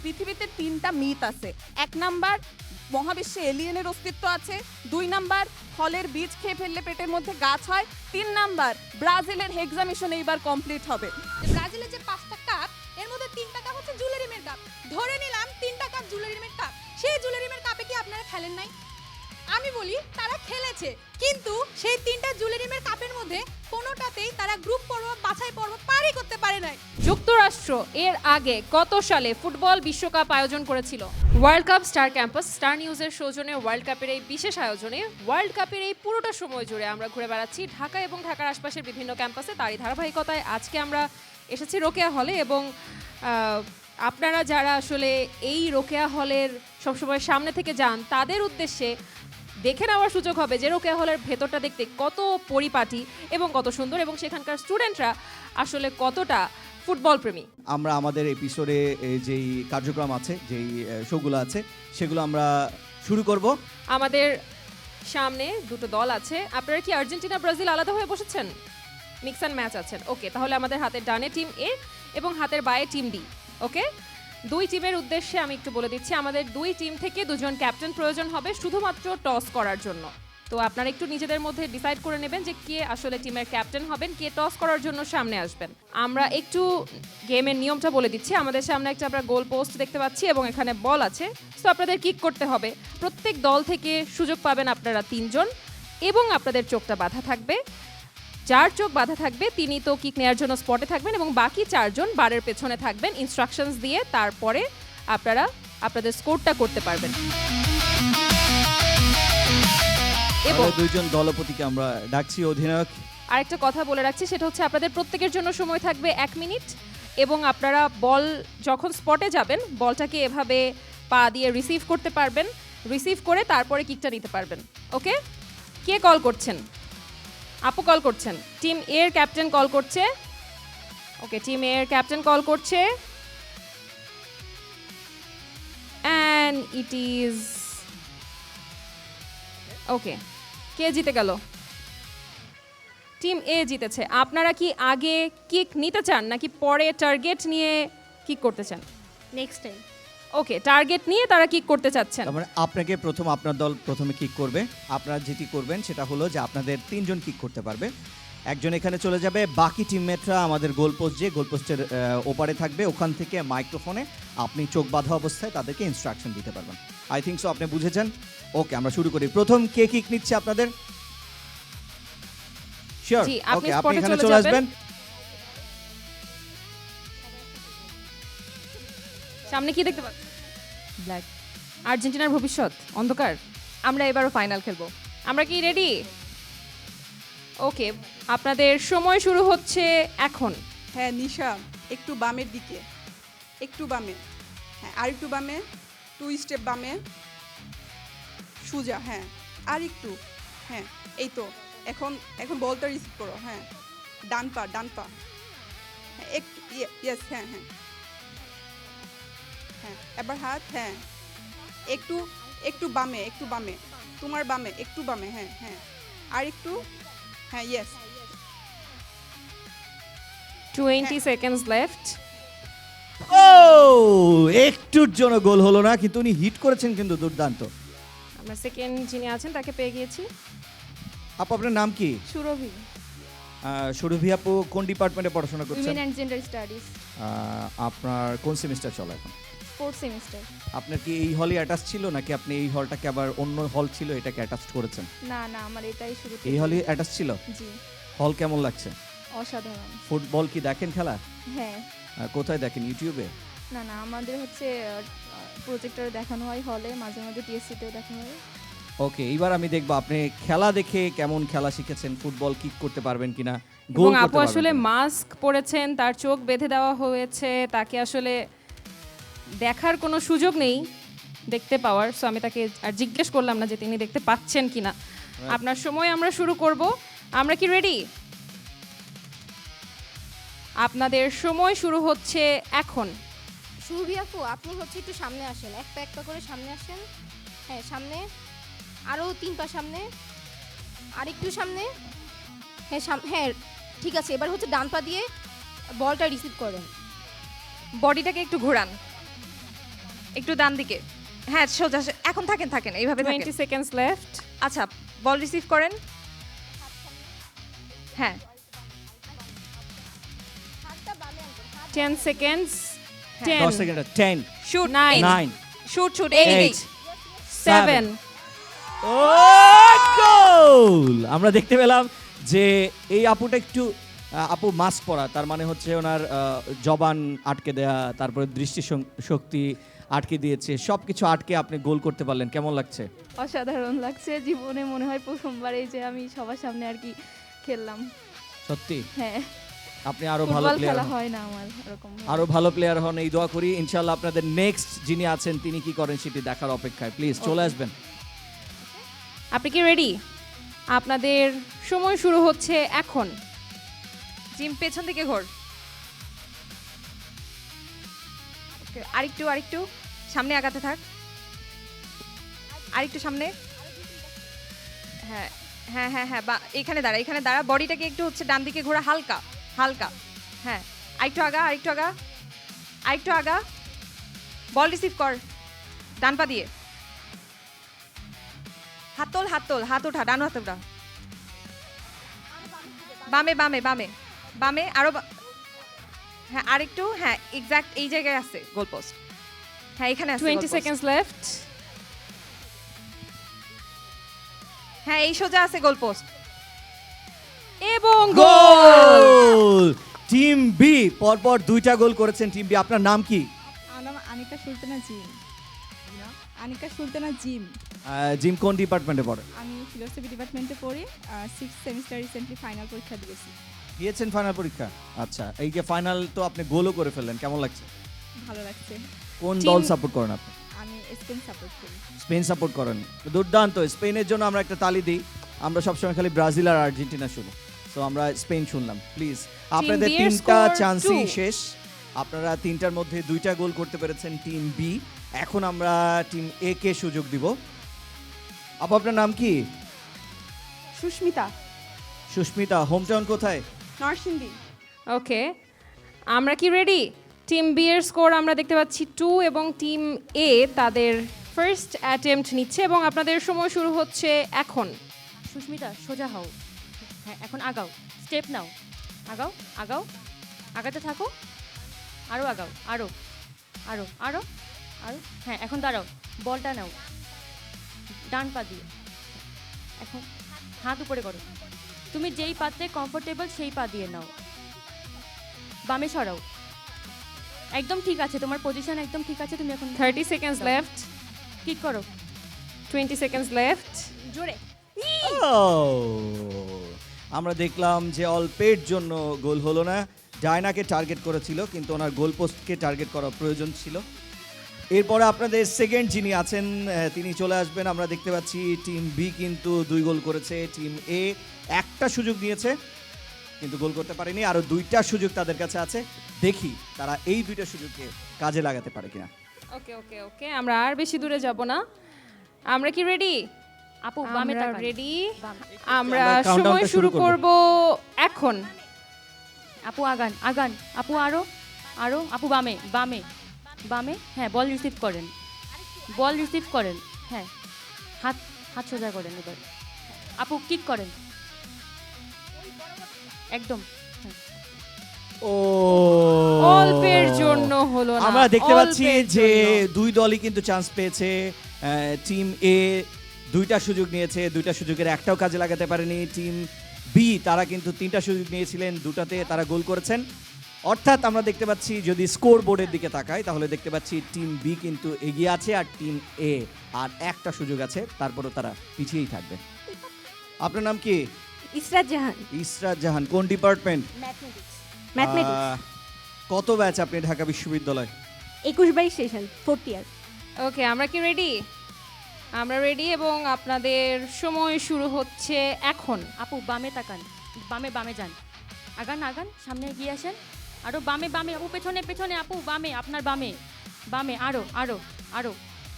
পৃথিবীতে 3টা মিথ আছে। 1 নাম্বার, মহাবিশ্বে এলিয়েনের অস্তিত্ব আছে। 2 নাম্বার, ফলের বীজ খেয়ে ফেললে পেটের মধ্যে গাছ হয়। 3 নাম্বার, ব্রাজিলের হেক্সা মিশন এইবার কমপ্লিট হবে। ব্রাজিলের যে 5টা কাপ, এর মধ্যে 3টা কাপ হচ্ছে জুয়েলারিমের কাপ। ধরে নিলাম 3টা কাপ জুয়েলারিমের কাপ। সেই জুয়েলারিমের কাপে কি আপনারা খেলেন নাই? আমি বলি তারা খেলেছে, কিন্তু সেই 3টা জুয়েলারিমের কাপের মধ্যে কোনোটাতেই তারা গ্রুপ পর্ব, বাছাই পর্ব পারই করতে পারে নাই। যুক্তরাষ্ট্র এর আগে কত সালে ফুটবল বিশ্বকাপ আয়োজন করেছিল? World cup star campus star নিউজের সৌজন্যে ওয়ার্ল্ড কাপের এই বিশেষ আয়োজনে ওয়ার্ল্ড কাপের এই পুরোটা সময় জুড়ে আমরা ঘুরে বেড়াচ্ছি ঢাকা এবং ঢাকার আশপাশের বিভিন্ন ক্যাম্পাসে। তারই ধারাবাহিকতায় আজকে আমরা এসেছি রোকেয়া হলে এবং আপনারা যারা আসলে এই রোকেয়া হলের সবসময় সামনে থেকে যান তাদের উদ্দেশ্যে দেখে নেওয়ার সুযোগ হবে যে রোকেয়া হলের ভেতরটা দেখতে কত পরিপাটি এবং কত সুন্দর, এবং সেখানকার স্টুডেন্টরা আসলে কতটা ফুটবল প্রেমী। আমরা আমাদের এপিসোডে যেই কার্যক্রম আছে, যেই শোগুলো আছে, সেগুলো আমরা শুরু করব। আমাদের সামনে দুটো দল আছে। আপনারা কি আর্জেন্টিনা ব্রাজিল আলাদা হয়ে বসেছেন? মিক্স অ্যান্ড ম্যাচ আছেন। ওকে, তাহলে আমাদের হাতের ডানে টিম এ এবং হাতের বায়ে টিম বি। ওকে, দুই টিমের উদ্দেশ্যে আমি একটু বলে দিচ্ছি, আমাদের দুই টিম থেকে দুজন ক্যাপ্টেন প্রয়োজন হবে শুধুমাত্র টস করার জন্য। তো আপনারা একটু নিজেদের মধ্যে ডিসাইড করে নেবেন যে কে আসলে টিমের ক্যাপ্টেন হবেন, কে টস করার জন্য সামনে আসবেন। আমরা একটু গেমের নিয়মটা বলে দিচ্ছি। আমাদের সামনে একটা আমরা গোল পোস্ট দেখতে পাচ্ছি এবং এখানে বল আছে। তো আপনাদের কিক করতে হবে। প্রত্যেক দল থেকে সুযোগ পাবেন আপনারা 3 জন এবং আপনাদের চোখটা বাঁধা থাকবে। যার চোখ বাঁধা থাকবে তিনি তো কিক নেওয়ার জন্য স্পটে থাকবেন এবং বাকি 4 জন বারের পেছনে থাকবেন ইনস্ট্রাকশনস দিয়ে। তারপরে আপনারা আপনাদের স্কোরটা করতে পারবেন। এবং দুইজন দলপতিকে আমরা ডাকছি। অধিনায়ক, আরেকটা কথা বলে রাখছি, সেটা হচ্ছে আপনাদের প্রত্যেকের জন্য সময় থাকবে 1 মিনিট এবং আপনারা বল যখন স্পটে যাবেন বলটাকে এভাবে পা দিয়ে রিসিভ করতে পারবেন। রিসিভ করে তারপরে কিকটা নিতে পারবেন। ওকে, কে কল করছেন? আপু কল করছেন। টিম এ এর ক্যাপ্টেন কল করছে। ওকে, টিম এ এর ক্যাপ্টেন কল করছে অ্যান্ড ইট ইজ ওকে। কে জিতে গেল? টিম এ জিতেছে। আপনারা কি আগে কিক নিতে চান নাকি পরে টার্গেট নিয়ে কিক করতে চান? Next time. ওকে, টার্গেট নিয়ে তারা কিক করতে চাচ্ছেন। তার মানে আপনাকে আপনার দল প্রথমে কিক করবে। আপনারা যেটি করবেন সেটা হলো যে আপনাদের 3 জন কিক করতে পারবে। একজন এখানে চলে যাবে, বাকি টিমমেটরা আমাদের গোলপোস্টের ওপারে থাকবে। ওখান থেকে মাইক্রোফোনে আপনি চোখ বাঁধা অবস্থায় তাদেরকে ইনস্ট্রাকশন দিতে পারবেন। আই থিঙ্ক সো আপনি বুঝেছেন। ওকে, আমরা শুরু করি। প্রথম কে কিক নিচ্ছে আপনাদের? শিওর? জি, ওকে, আপনি স্পটে এখানে চলে চলে যাবেন। আসবেন। সামনে কি দেখতে পাচ্ছেন? ব্ল্যাক। আর্জেন্টিনার ভবিষ্যৎ অন্ধকার। আমরা এবারও ফাইনাল খেলবো। আমরা কি রেডি? ওকে, আপনাদের সময় শুরু হচ্ছে এখন। হ্যাঁ নিশা, একটু বামের দিকে, একটু বামে, হ্যাঁ আর একটু বামে, 2 স্টেপ বামে, সোজা, হ্যাঁ আর একটু, হ্যাঁ এই তো। এখন বলটা রিসিভ করো। হ্যাঁ ডান পা, হ্যাঁ একটু, ইয়েস, হ্যাঁ হ্যাঁ হ্যাঁ এবার হাত, হ্যাঁ একটু বামে, তোমার বামে, একটু বামে, হ্যাঁ হ্যাঁ আর একটু, হ্যাঁ ইয়েস। 20 seconds left. ও, একটুর জন্য গোল হলো না, কিন্তু উনি হিট করেছেন কিন্তু দুর্দান্ত। আমরা সেকেন্ড যিনি আছেন তাকে পেয়ে গিয়েছি। আপু, আপনার নাম কি? সুরভি, সুরভি আপু কোন ডিপার্টমেন্টে পড়াশোনা করছেন? উইমেন অ্যান্ড জেন্ডার স্টাডিজ, আপনার কোন সেমিস্টার চলে এখন? 4th semester. আপনার কি এই হলে অ্যাটাচ ছিল নাকি আপনি এই হলটাকে আবার অন্য হল ছিল এটাকে অ্যাটাচ করেছেন? না আমার এটাই শুরু থেকে। এই হলে অ্যাটাচ ছিল? জি, হল কেমন লাগছে? অসাধারণ। ফুটবল কি দেখেন খেলা? হ্যাঁ, কোথায় দেখেন? ইউটিউবে? না আমাদের হচ্ছে প্রজেক্টরে দেখানো হয়, হলে মাঝে মাঝে টিএসসিতেও দেখানো হয়। ওকে, এবার আমি দেখবো আপনি খেলা দেখে কেমন খেলা শিখেছেন, ফুটবল কিক করতে পারবেন কিনা, এবং গোল আপু করতে আসলে পারবেন কিনা। মাস্ক পরেছেন, তার চোখ বেঁধে দেওয়া হয়েছে, তাকে আসলে দেখার কোনো সুযোগ নেই দেখতে পাওয়ার। সো আমি তাকে আর জিজ্ঞেস করলাম না যে তিনি দেখতে পাচ্ছেন কিনা। আপনার সময় আমরা শুরু করব। আমরা কি রেডি? আপনাদের সময় শুরু হচ্ছে এখন। সুরভি আপু, আপনি হচ্ছে একটু সামনে আসেন, এক পা করে সামনে আসেন। হ্যাঁ সামনে, আরও 3 পা সামনে, আর একটু সামনে। হ্যাঁ হ্যাঁ ঠিক আছে। এবার হচ্ছে ডান পা দিয়ে বলটা রিসিভ করেন। বডিটাকে একটু ঘোরান। একটু ডান দিকে। হ্যাঁ সোজা এখন থাকেন থাকেন এইভাবে থাকেন। 20 seconds left. আচ্ছা বল রিসিভ করেন। হ্যাঁ 10 seconds. 10 10, second 10 shoot 9, 9 shoot shoot 8, 7. ও গোল! আমরা দেখতে পেলাম যে এই আপুটা একটু আপু মাস্ক পরা, তার মানে হচ্ছে ওনার জবান আটকে দেয়া, তারপরে দৃষ্টি শক্তি আটকে দিয়েছে, সবকিছু আটকে আপনি গোল করতে পারলেন। কেমন লাগছে? অসাধারণ লাগছে, জীবনে মনে হয় প্রথমবার এই যে আমি সবার সামনে আর কি খেললাম। সত্যি হ্যাঁ, আপনি আরো ভালো ফুটবল প্লেয়ার খেলা হন, হয় না আমার এরকম। আরো ভালো প্লেয়ার হন এই দোয়া করি। ইনশাআল্লাহ আপনাদের নেক্সট যিনি আছেন তিনি কি করেন সেটি দেখার অপেক্ষায়। প্লিজ চলে আসবেন। আপনি কি রেডি? আপনাদের সময় শুরু হচ্ছে এখন। জিম পেছন দিকে ঘোর। আরেকটু আরেকটু সামনে আগাতে থাক, আরেকটু সামনে। হ্যাঁ হ্যাঁ হ্যাঁ হ্যাঁ বা এখানে দাঁড়া, এখানে দাঁড়া, বডিটাকে একটু হচ্ছে ডান দিকে ঘোরা, হালকা হালকা। হ্যাঁ আরেকটু আগা, আরেকটু আগা, আরেকটু আগা। বল রিসিভ কর ডান পা দিয়ে। হাত তোল, হাত তোল, হাত ওঠা, ডান হাত ওঠা। বামে বামে বামে বামে আরো হ্যাঁ আরেকটু। হ্যাঁ এক্স্যাক্ট এই জায়গায় আছে গোল পোস্ট। হ্যাঁ এখানে আছে 20 goal post। seconds left. হ্যাঁ এই সোজা আছে গোল পোস্ট। এবং গোল! গোল! টিম বি পরপর দুইটা গোল করেছেন। টিম বি, আপনার নাম কি? আমার নাম Anika Sultana gym. Anika Sultana gym. Gym কোন ডিপার্টমেন্টে পড়ে? আমি ফিলোসফি ডিপার্টমেন্টে পড়ি, 6th সেমিস্টার রিসেন্টলি ফাইনাল পরীক্ষা দিয়েছি। দিয়েছেন ফাইনাল পরীক্ষা? আচ্ছা, এই যে ফাইনাল তো আপনি গোলও করে ফেললেন, কেমন লাগছে? ভালো লাগছে। কোন Team- দল সাপোর্ট করেন আপনি? আমি স্পেন সাপোর্ট করি। স্পেন সাপোর্ট করেন, দুর্দান্ত। স্পেনের জন্য আমরা একটা তালি দিই। আমরা সবসময় খালি ব্রাজিল আর আর্জেন্টিনা শুনি, সো আমরা স্পেন শুনলাম। প্লিজ আপনাদের B এর তিনটা score চান্সই 2 শেষ। আপনারা তিনটার মধ্যে দুইটা গোল করতে পেরেছেন টিম বি। এখন আমরা টিম এ কে সুযোগ দিব। আপু আপনার নাম কি? সুস্মিতা, সুস্মিতা, হোম টাউন কোথায়? নরসিংদী। ওকে, আমরা কি রেডি? টিম বি এর স্কোর আমরা দেখতে পাচ্ছি 2 এবং টিম এ তাদের ফার্স্ট অ্যাটেম্পট নিচ্ছে এবং আপনাদের সময় শুরু হচ্ছে এখন। সুস্মিতা সোজা হও, হ্যাঁ এখন আগাও, স্টেপ নাও, আগাও আগাও, আগাতে থাকো, আরো আগাও, আরো আরো আরো আরো, হ্যাঁ এখন দাঁড়াও, বলটা নাও ডান পা দিয়ে, এখন হাত উপরে করো, তুমি যেই পাতে কমফোর্টেবল সেই পা দিয়ে নাও, বামে সরাও, একদম ঠিক আছে, তোমার পজিশন একদম ঠিক আছে, তুমি এখন 30 seconds left. কিক করো 20 seconds left. জোরে। আমরা দেখলাম যে অল্পের জন্য গোল হলো না। ডায়নাকে টার্গেট করেছিল, কিন্তু ওনার গোল পোস্টকে টার্গেট করা প্রয়োজন ছিল। এরপরে আপনাদের সেকেন্ড যিনি আছেন তিনি চলে আসবেন। আমরা দেখতে পাচ্ছি টিম বি কিন্তু 2 গোল করেছে, টিম এ একটা সুযোগ নিয়েছে কিন্তু গোল করতে পারেনি। আরও 2টা সুযোগ তাদের কাছে আছে, দেখি তারা এই 2টা সুযোগকে কাজে লাগাতে পারে কিনা। ওকে ওকে ওকে, আমরা আর বেশি দূরে যাব না। আমরা কি রেডি? আপু বামে আমরা তাকান, রেডি। বামে। আমরা আমরা countdown সময় টা শুরু শুরু করব। করব এখন। আপু আগান আগান, আপু আরো আরো, আপু বামে বামে বামে, হ্যাঁ বল রিসিভ করেন, বল রিসিভ করেন, হ্যাঁ হাত হাত সোজা করেন, এবার আপু কিক করেন একদম, হ্যাঁ। ও অল্পের জন্য হলো না। আমরা দেখতে পাচ্ছি অল্পের যে জন্য। 2 দলই কিন্তু চান্স পেয়েছে। টিম এ 2টা সুযোগ নিয়েছে, 2টা সুযোগের একটাও কাজে লাগাতে পারেনি। টিম বি তারা কিন্তু 3টা সুযোগ নিয়েছিলেন, 2টাতে তারা গোল করেছেন। অর্থাৎ আমরা দেখতে পাচ্ছি যদি স্কোর বোর্ডের দিকে তাকাই তাহলে দেখতে পাচ্ছি টিম বি কিন্তু এগিয়ে আছে আর টিম এ আর একটা সুযোগ আছে, তারপরও তারা পিছিয়েই থাকবে। আপনার নাম কি? ইসরাত জাহান, ইসরাত জাহান, কোন ডিপার্টমেন্ট? ম্যাথমেটিক্স, কত ব্যাচ আপনি ঢাকা বিশ্ববিদ্যালয়? 21-22 সেশন 4th ইয়ার। ওকে, আমরা কি রেডি? আমরা রেডি এবং আপনাদের সময় শুরু হচ্ছে এখন। আপু বামে তাকান, বামে বামে যান, আগান আগান, সামনে এগিয়ে আসেন, আরো বামে বামে, আপু পেছনে পেছনে, আপু বামে, আপনার বামে বামে, আরো আরো আরো,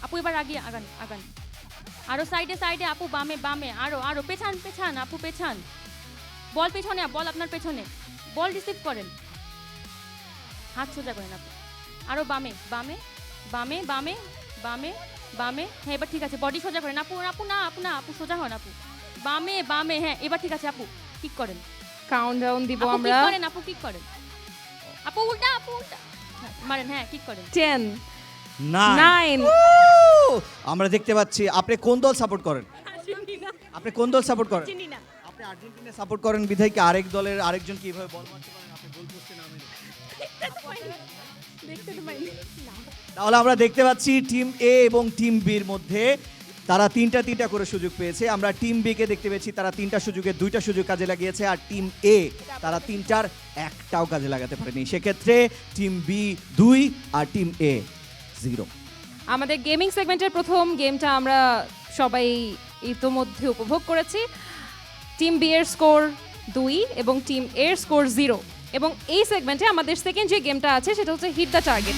আপু এবার আগিয়ে আগান আগান, আরো সাইডে সাইডে, আপু বামে বামে, আরো আরো, পেছান পেছান, আপু পেছান, বল পেছনে, বল আপনার পেছনে, বল রিসিভ করেন, হাত সোজা করেন আপু, আরো বামে বামে বামে বামে বামে বামে হ্যাঁ এবার ঠিক আছে বডি সোজা করেন আপু আপু না আপু না আপু সোজা হন আপু বামে বামে হ্যাঁ এবার ঠিক আছে আপু কিক করেন কাউন্টডাউন দিব আপু আমরা কিক করেন আপু কিক করেন আপু উল্টা হ্যাঁ, মারেন হ্যাঁ কিক করেন 10 9 9 আমরা দেখতে পাচ্ছি আপনি কোন দল সাপোর্ট করেন আপনি কোন দল সাপোর্ট করেন চিনি না আপনি আর্জেন্টিনা সাপোর্ট করেন বিধায় কি আরেক দলের আরেকজন কিভাবে বল মারতে পারেন আপনি গোল পোস্টে নামেন তাহলে আমরা দেখতে পাচ্ছি টিম এ এবং টিম বির মধ্যে তারা তিনটা করে সুযোগ পেয়েছে আমরা টিম বি কে দেখতে পেয়েছি তারা তিনটা সুযোগের দুইটা সুযোগ কাজে লাগিয়েছে আর টিম এ তারা তিনটার একটাও কাজে লাগাতে পারেনি সেক্ষেত্রে টিম বি 2 আর টিম এ 0 আমাদের গেমিং সেগমেন্টের প্রথম গেমটা আমরা সবাই ইতোমধ্যে উপভোগ করেছি টিম বি এর স্কোর 2 এবং টিম এ এর স্কোর 0 এবং এই সেগমেন্টে আমাদের সেকেন্ড যে গেমটা আছে সেটা হচ্ছে হিট দ্য টার্গেট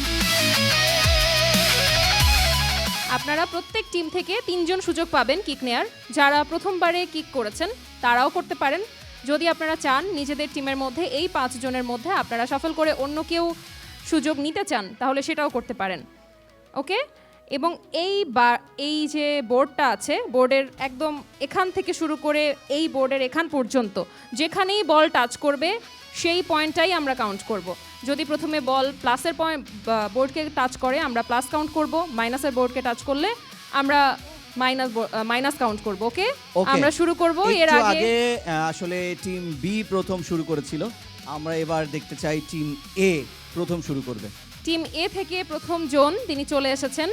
আপনারা প্রত্যেক টিম থেকে 3 জন সুযোগ পাবেন কিক নেয়ার যারা প্রথমবারে কিক করেছেন তারাও করতে পারেন যদি আপনারা চান নিজেদের টিমের মধ্যে এই 5 জনের মধ্যে আপনারা সফল করে অন্য কেউ সুযোগ নিতে চান তাহলে সেটাও করতে পারেন ওকে এবং এই যে বোর্ডটা আছে বোর্ডের একদম এখান থেকে শুরু করে এই বোর্ডের এখান পর্যন্ত যেখানেই বল টাচ করবে সেই পয়েন্টটাই আমরা কাউন্ট করব যদি প্রথমে বল প্লাসের পয়েন্ট বোর্ডকে টাচ করে আমরা প্লাস কাউন্ট করব মাইনাসের বোর্ডকে টাচ করলে আমরা মাইনাস কাউন্ট করব ওকে Okay. আমরা শুরু করব এর একটু আগে আসলে টিম বি প্রথম শুরু করেছিল আমরা এবার দেখতে চাই টিম এ প্রথম শুরু করবে টিম এ থেকে প্রথম জন তিনি চলে এসেছেন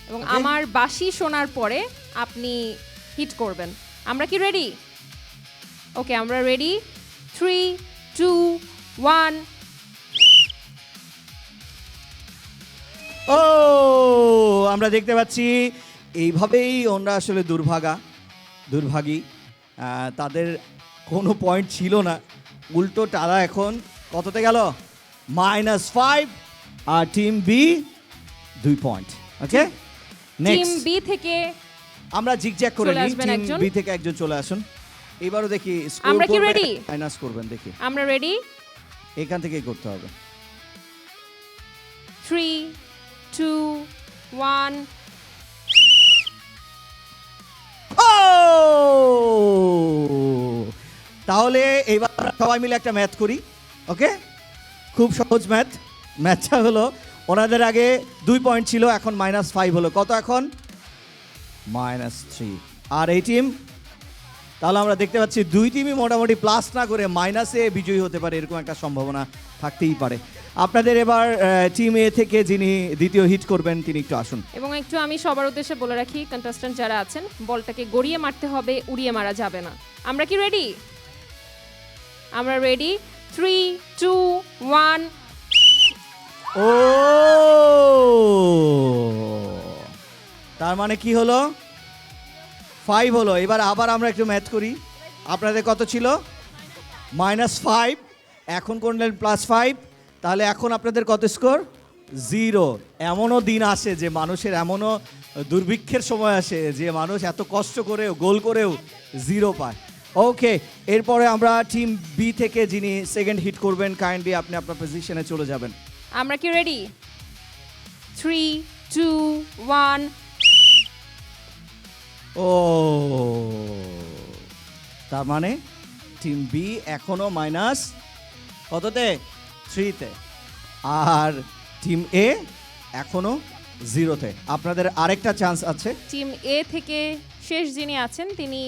এবং Okay. আমার বাঁশি শোনার পরে আপনি হিট করবেন আমরা কি রেডি ওকে আমরা রেডি 3 2 1 ও আমরা দেখতে পাচ্ছি এইভাবেই ওরা আসলে দুর্ভাগী তাদের কোনো পয়েন্ট ছিল না উল্টো তারা এখন কততে গেল -5 আর team B 2 point okay team next B থেকে আমরা জিগজ্যাগ করে চলে নিই আসবেন টিম একজন। বি থেকে একজন চলে আসুন এবারও দেখি আমরা কি ready? মাইনাস করবেন দেখি আমরা রেডি এখান থেকেই করতে হবে 3 2 1 ও তাহলে এবার সবাই মিলে একটা ম্যাথ করি ওকে খুব সহজ ম্যাথটা হলো ওনাদের আগে 2 পয়েন্ট ছিল এখন -5 হলো কত এখন -3 আর এই টিম তাহলে আমরা দেখতে পাচ্ছি দুই টিমই মোটামুটি প্লাস না করে মাইনাসে বিজয়ী হতে পারে এরকম একটা সম্ভাবনা থাকতেই পারে আপনাদের এবার টিম এ থেকে যিনি দ্বিতীয় হিট করবেন তিনি একটু আসুন এবং একটু আমি সবার উদ্দেশ্যে বলে রাখি কন্টেস্ট্যান্ট যারা আছেন বলটাকে গড়িয়ে মারতে হবে উড়িয়ে মারা যাবে না আমরা কি রেডি আমরা রেডি 3 2 1 ও তার মানে কি হলো 5 হলো এবার আবার আমরা একটু ম্যাথ করি আপনাদের কত ছিল -5 এখন করলেন +5 তাহলে এখন আপনাদের কত স্কোর 0 এমনও দিন আসে যে মানুষের এমনও দুর্ভিক্ষের সময় আসে যে মানুষ এত কষ্ট করেও গোল করেও 0 পায় ওকে এরপরে আমরা টিম বি থেকে যিনি সেকেন্ড হিট করবেন কাইন্ডলি আপনি আপনার পজিশনে চলে যাবেন আমরা কি রেডি 3 2 1 ও তার মানে টিম বি এখনো মাইনাস কততে 3-তে আর টিম এ এখনো 0-তে আপনাদের আরেকটা চান্স আছে টিম এ থেকে শেষ যিনি আছেন তিনি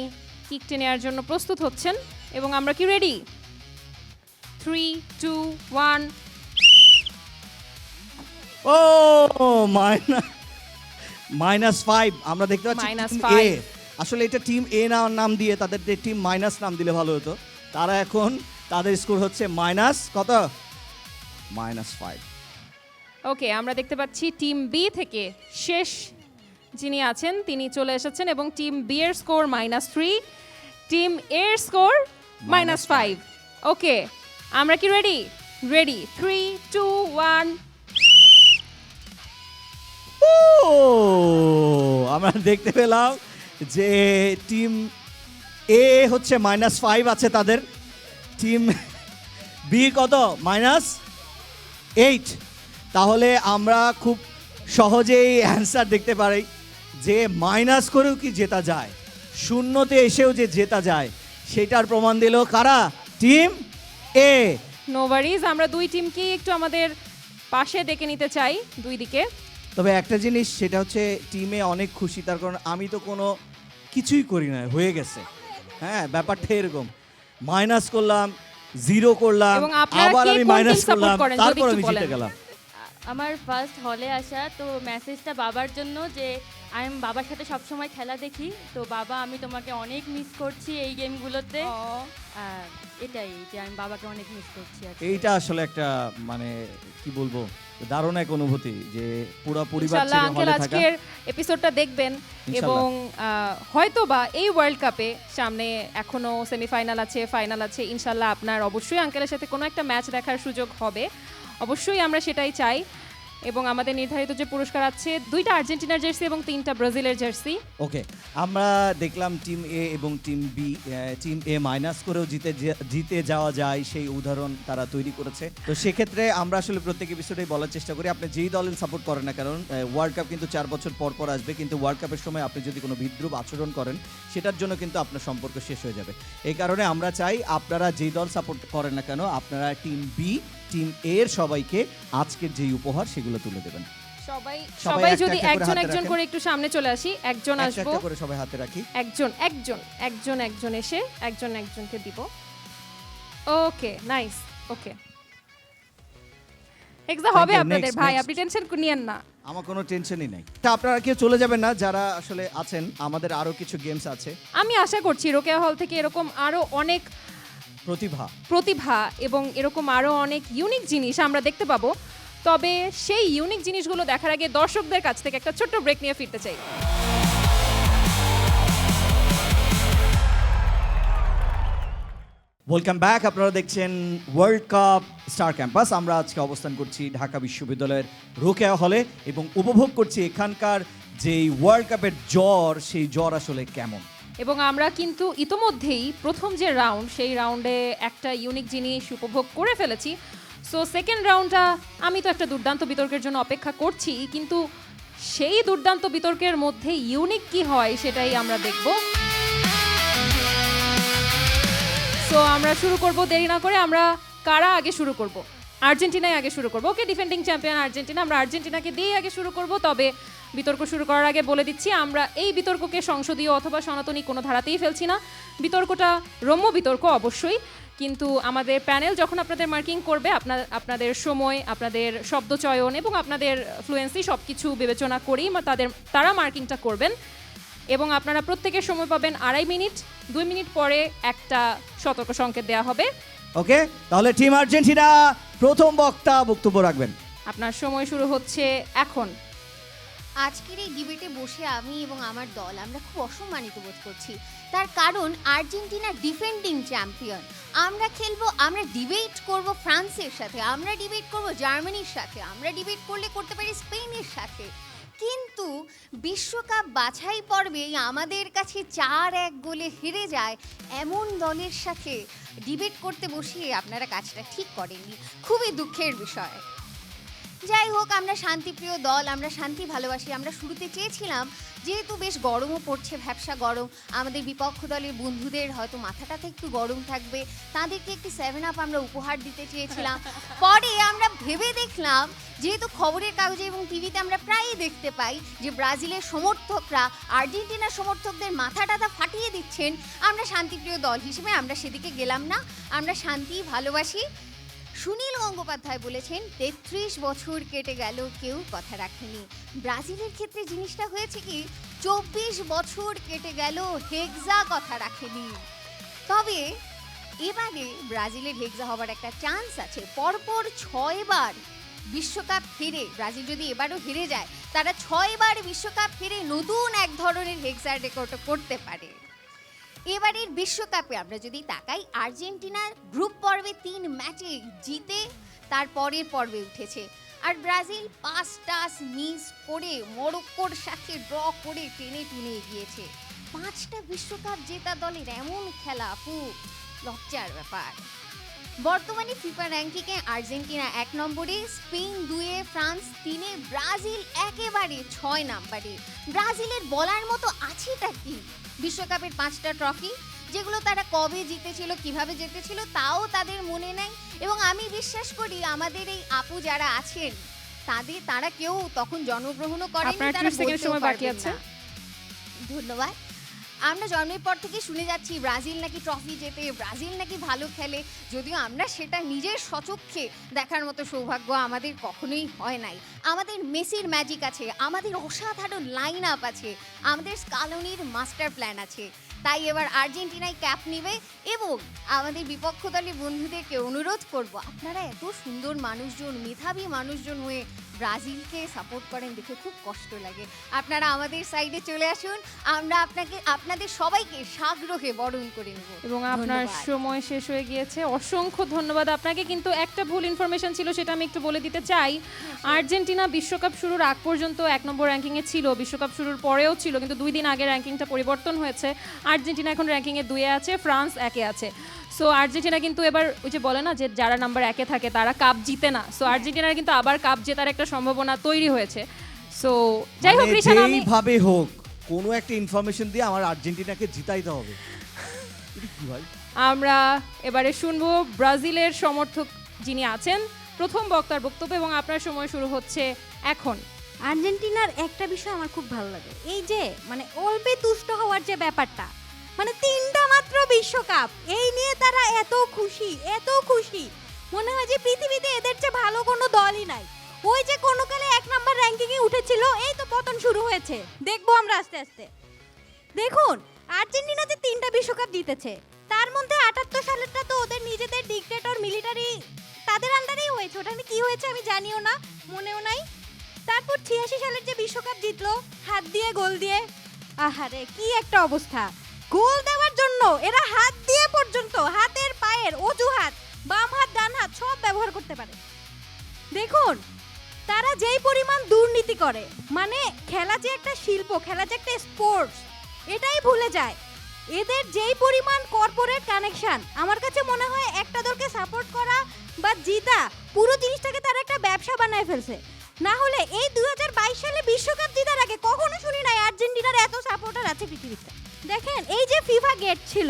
কিকটে নেওয়ার জন্য প্রস্তুত হচ্ছেন এবং আমরা কি রেডি 3 2 1 ও -5 আমরা দেখতে পাচ্ছি -5 টিম এ আসলে এটা টিম এ নাম দিয়ে তাদের যে টিম মাইনাস নাম দিলে ভালো হতো তারা এখন তাদের স্কোর হচ্ছে মাইনাস কত -5 ওকে আমরা দেখতে পাচ্ছি টিম বি থেকে শেষ যিনি আছেন তিনি চলে এসেছেন এবং টিম বি এর স্কোর -3 টিম এ এর স্কোর -5 ওকে আমরা কি রেডি রেডি 3 2 1 ও আমরা দেখতে পেলাম যে টিম এ হচ্ছে -5 আছে তাদের টিম বি কত -8 তাহলে আমরা খুব সহজেই অ্যান্সার দেখতে পারি যে মাইনাস করেও কি জেতা যায়, শূন্যতে এসেও যে জেতা যায়, সেটার প্রমাণ দিল কারা? টিম এ। নো ওয়ারিজ, আমরা দুই টিমকে একটু আমাদের পাশে ডেকে নিতে চাই, দুই দিকে। তবে একটা জিনিস, সেটা হচ্ছে টিমে অনেক খুশি, তার কারণ আমি তো কোনো কিছুই করি না, হয়ে গেছে। হ্যাঁ, ব্যাপারটা এরকম, মাইনাস করলাম, জিরো করলাম, এবং আপনারা আবার কে আমি কোন মাইনাস team support করলাম, করেন? যদি তারপর একটু আমি জিতে বলেন। গেলাম। আমার ফার্স্ট হলে আসা, তো মেসেজটা বাবার জন্য যে আমি বাবার সাথে সবসময় খেলা দেখি, তো বাবা আমি তোমাকে অনেক মিস করছি এই গেমগুলোতে। এটাই যে আমি বাবাকে অনেক মিস করছি আর কি। এইটা আসলে একটা মানে কি বলবো, দারুণ এক অনুভূতি যে পুরো পরিবার ইনশাআল্লাহ ছেড়ে আঙ্কেল হলে থাকা। আজকের এপিসোডটা দেখবেন ইনশাআল্লাহ। এবং হয়তোবা এই ওয়ার্ল্ড কাপে সামনে এখনো সেমিফাইনাল আছে, ফাইনাল আছে, ইনশাআল্লাহ আপনার অবশ্যই আঙ্কেলের সাথে কোনো একটা ম্যাচ দেখার সুযোগ হবে, অবশ্যই আমরা সেটাই চাই। এবং আমাদের নির্ধারিত যে পুরস্কার আছে, 2টা আর্জেন্টিনার জার্সি এবং 3টা ব্রাজিলের জার্সি। ওকে, আমরা দেখলাম টিম এ এবং টিম বি, টিম এ মাইনাস করেও জিতে যাওয়া যায় সেই উদাহরণ তারা তৈরি করেছে। তো সেক্ষেত্রে আমরা আসলে প্রত্যেক এপিসোডেই বলার চেষ্টা করি, আপনি যেই দলের সাপোর্ট করেন না কারণ ওয়ার্ল্ড কাপ কিন্তু 4 বছর পর পর আসবে, কিন্তু ওয়ার্ল্ড কাপের সময় আপনি যদি কোনো বিদ্রুপ আচরণ করেন, সেটার জন্য কিন্তু আপনার সম্পর্ক শেষ হয়ে যাবে। এই কারণে আমরা চাই আপনারা যেই দল সাপোর্ট করেন না কেন, আপনারা টিম বি, টিম এর সবাইকে আজকের যেই উপহার সেগুলো তুলে দেবেন। সবাই সবাই একটা যদি একটা করে একজন হাতে একজন রাখেন। করে একটু সামনে চলে আসি, একজন একটা আসবো, একটা করে সবাই হাতে রাখি। একজন এসে একজনকে দিব। ওকে, নাইস, ওকে। এক্সা হবে you. আপনাদের, Next, ভাই next. আপনি টেনশন নিয়েন না। আমার কোনো টেনশনই নাই। তা আপনারা কেউ চলে যাবেন না যারা আসলে আছেন, আমাদের আরো কিছু গেমস আছে। আমি আশা করছি রোকেয়া হল থেকে এরকম আরো অনেক প্রতিভা এবং এরকম আরো অনেক ইউনিক জিনিস আমরা দেখতে পাবো। তবে সেই ইউনিক জিনিসগুলো দেখার আগে দর্শকদের কাছ থেকে একটা ছোট্ট ব্রেক নিয়ে ফিরতে চাই। ওয়েলকাম ব্যাক, আপনারা দেখছেন ওয়ার্ল্ড কাপ স্টার ক্যাম্পাস। আমরা আজকে অবস্থান করছি ঢাকা বিশ্ববিদ্যালয়ের রোকেয়া হলে এবং উপভোগ করছি এখানকার যেই ওয়ার্ল্ড কাপের জ্বর, সেই জ্বর আসলে কেমন। এবং আমরা কিন্তু ইতোমধ্যেই প্রথম যে রাউন্ড, সেই রাউন্ডে একটা ইউনিক জিনিস উপভোগ করে ফেলেছি। সো সেকেন্ড রাউন্ডটা আমি তো একটা দুর্দান্ত বিতর্কের জন্য অপেক্ষা করছি, কিন্তু সেই দুর্দান্ত বিতর্কের মধ্যে ইউনিক কি হয় সেটাই আমরা দেখব। সো আমরা শুরু করব, দেরি না করে। আমরা কারা আগে শুরু করব? আর্জেন্টিনায় আগে শুরু করব। ওকে, ডিফেন্ডিং চ্যাম্পিয়ন আর্জেন্টিনা, আমরা আর্জেন্টিনাকে দিয়ে আগে শুরু করব। তবে বিতর্ক শুরু করার আগে বলে দিচ্ছি, আমরা এই বিতর্ককে সংসদীয় অথবা সনাতনী কোনো ধারাতেই ফেলছি না। বিতর্কটা রম্য বিতর্ক অবশ্যই, কিন্তু আমাদের প্যানেল যখন আপনাদের মার্কিং করবে, আপনাদের সময়, আপনাদের শব্দচয়ন এবং আপনাদের ফ্লুয়েন্সি সব কিছু বিবেচনা করেই তারা মার্কিংটা করবেন। এবং আপনারা প্রত্যেকের সময় পাবেন 2.5 মিনিট। 2 মিনিট পরে একটা সতর্ক সংকেত দেওয়া হবে। ওকে, তাহলে টিম আর্জেন্টিনা প্রথম বক্তব্য রাখবেন। আপনার সময় শুরু হচ্ছে এখন। আজকের এই ডিবেটে বসে আমি এবং আমার দল আমরা খুব অসম্মানিত বোধ করছি। তার কারণ আর্জেন্টিনা ডিফেন্ডিং চ্যাম্পিয়ন। আমরা খেলবো, আমরা ডিবেট করব ফ্রান্সের সাথে, আমরা ডিবেট করব জার্মানির সাথে, আমরা ডিবেট করতে পারি স্পেনের সাথে। কিন্তু বিশ্বকাপ বাছাই পর্বে আমাদের কাছে 4-1 গোলে হেরে যায় এমন দলের সাথে ডিবেট করতে বসিয়ে আপনারা কাজটা ঠিক করেননি। খুবই দুঃখের বিষয়। যাই হোক, আমরা শান্তিপ্রিয় দল, আমরা শান্তি ভালোবাসি। আমরা শুরুতে চেয়েছিলাম, যেহেতু বেশ গরমও পড়ছে, ভ্যাপসা গরম, আমাদের বিপক্ষ দলের বন্ধুদের হয়তো মাথাটাতে একটু গরম থাকবে, তাদেরকে একটি 7 আপ আমরা উপহার দিতে চেয়েছিলাম। পরে আমরা ভেবে দেখলাম, যেহেতু খবরের কাগজে এবং টিভিতে আমরা প্রায়ই দেখতে পাই যে ব্রাজিলের সমর্থকরা আর্জেন্টিনার সমর্থকদের মাথাটাটা ফাটিয়ে দিচ্ছেন, আমরা শান্তিপ্রিয় দল হিসেবে আমরা সেদিকে গেলাম না। আমরা শান্তি ভালোবাসি। সুনীল গঙ্গোপাধ্যায় বলেছেন 33 বছর কেটে গেল, কেউ কথা রাখেনি। ব্রাজিলের ক্ষেত্রে জিনিসটা হয়েছে কি, 24 বছর কেটে গেল, হেক্সা কথা রাখেনি। তবে এবারে ব্রাজিলের হেক্সা হবার একটা চান্স আছে। পরপর 6 বার বিশ্বকাপ হেরে, ব্রাজিল যদি এবারও হেরে যায়, তারা 6 বার বিশ্বকাপ হেরে নতুন এক ধরনের হেক্সার রেকর্ড করতে পারে। এবারের বিশ্বকাপে আমরা যদি তাকাই, আর্জেন্টিনার গ্রুপ পর্বে 3 ম্যাচে জিতে তার পরের পর্বে উঠেছে, আর ব্রাজিল 5টা মিস করে মরক্কোর সাথে ড্র করে টেনে টুনে এগিয়েছে। 5টা বিশ্বকাপ জেতা দলের এমন খেলা, আপু, লজ্জার ব্যাপার। বর্তমানে ফিফা র্যাঙ্কিংয়ে আর্জেন্টিনা 1 নম্বরে, স্পেন 2-এ, ফ্রান্স 3-এ, ব্রাজিল একেবারে 6 নম্বরে। ব্রাজিলের বলার মতো আছেটা কি? বিশ্বকাপের 5টা ট্রফি, যেগুলো তারা কবে জিতেছিল, কিভাবে জিতেছিল তাও তাদের মনে নেই। এবং আমি বিশ্বাস করি আমাদের এই আপু যারা আছেন তারা কেউ তখন জন্মগ্রহণও করেনি, আপনার তারা 30 সেকেন্ড বলতেও সময় বাকি পারবেন আছে। না। ধন্যবাদ। আমরা জন্মের পর থেকে শুনে যাচ্ছি ব্রাজিল নাকি ট্রফি জেতে, ব্রাজিল নাকি ভালো খেলে, যদিও আমরা সেটা নিজের স্বচক্ষে দেখার মতো সৌভাগ্য আমাদের কখনোই হয় নাই। আমাদের মেসির ম্যাজিক আছে, আমাদের অসাধারণ লাইন আপ আছে, আমাদের স্কালোনির মাস্টার প্ল্যান আছে। তাই এবার আর্জেন্টিনায় ক্যাপ নেবে এবং আমাদের বিপক্ষ দলের বন্ধুদেরকে অনুরোধ করব, আপনারা এত সুন্দর মানুষজন, মেধাবী মানুষজন হয়ে ব্রাজিলকে সাপোর্ট করেন দেখে খুব কষ্ট লাগে। আপনারা আমাদের সাইডে চলে আসুন, আমরা আপনাদের সবাইকে সাগ্রহে বরণ করে নেব। এবং আপনার ধন্যবাদ। সময় শেষ হয়ে গিয়েছে, অসংখ্য ধন্যবাদ আপনাকে। কিন্তু একটা ভুল ইনফরমেশন ছিল, সেটা আমি একটু বলে দিতে চাই। আর্জেন্টিনা বিশ্বকাপ শুরুর আগ পর্যন্ত 1 নম্বর র্যাঙ্কিংয়ে ছিল, বিশ্বকাপ শুরুর পরেও ছিল, কিন্তু 2 দিন আগে র্যাঙ্কিংটা পরিবর্তন হয়েছে। আর্জেন্টিনা এখন র্যাঙ্কিংয়ে 2-এ আছে, ফ্রান্স 1-এ আছে। সো আর্জেন্টিনা কিন্তু এবার ওই যে বলে না যে যারা নাম্বার 1-এ থাকে তারা কাপ জিতে না, সো আর্জেন্টিনার কিন্তু আবার কাপ জেতার একটা সম্ভাবনা তৈরি হয়েছে। সো যাই হোক মানে রিশান, আমি যেইভাবে হোক কোনো একটা ইনফরমেশন দিয়ে আমার আর্জেন্টিনাকে জিতাইতে হবে। এটা কি ভাই? আমরা এবারে শুনবো ব্রাজিলের সমর্থক যিনি আছেন প্রথম বক্তার বক্তব্য, এবং আপনার সময় শুরু হচ্ছে এখন। আর্জেন্টিনার একটা বিষয় আমার খুব ভালো লাগে, এই যে মানে অল্পে তুষ্ট হওয়ার যে ব্যাপারটা, মানে 3টা মাত্র বিশ্বকাপ, এই নিয়ে তারা এত খুশি, এত খুশি, মনে হয় যে পৃথিবীতে এদের চেয়ে ভালো কোনো দলই নাই। ওই যে কোনো কালে 1 নম্বর র্যাঙ্কিংয়ে উঠেছিল, এই তো পতন শুরু হয়েছে, দেখবো আমরা আস্তে আস্তে। দেখুন আর্জেন্টিনা যে 3টা বিশ্বকাপ জিতেছে, তার মধ্যে 78 সালেরটা তো ওদের নিজেদের ডিক্টেটর মিলিটারি তাদের আন্ডারেই হয়েছে, ওটা কি হয়েছে আমি জানিও না, মনেও নাই। তারপর 86 সালের যে বিশ্বকাপ জিতলো হাত দিয়ে গোল দিয়ে, আহারে কি একটা অবস্থা! গোল দেওয়ার জন্য এরা হাত দিয়ে পর্যন্ত, হাতের পায়ের অজুহাত, বাম হাত ডান হাত সব ব্যবহার করতে পারে। দেখুন তারা যেই পরিমাণ দুর্নীতি করে, মানে খেলা যে একটা শিল্প, খেলা যে একটা স্পোর্টস, এটাই ভুলে যায়। এদের যেই পরিমাণ কর্পোরেট কানেকশন, আমার কাছে মনে হয় একটা দলকে সাপোর্ট করা বা জিতা পুরো জিনিসটাকে তারা একটা ব্যবসা বানায় ফেলছে। না হলে এই 2022 সালে বিশ্বকাপ জেতার আগে কখনো শুনি নাই আর্জেন্টিনার এত সাপোর্টার আছে পৃথিবীতে। দেখেন এই যে ফিফা গেট ছিল,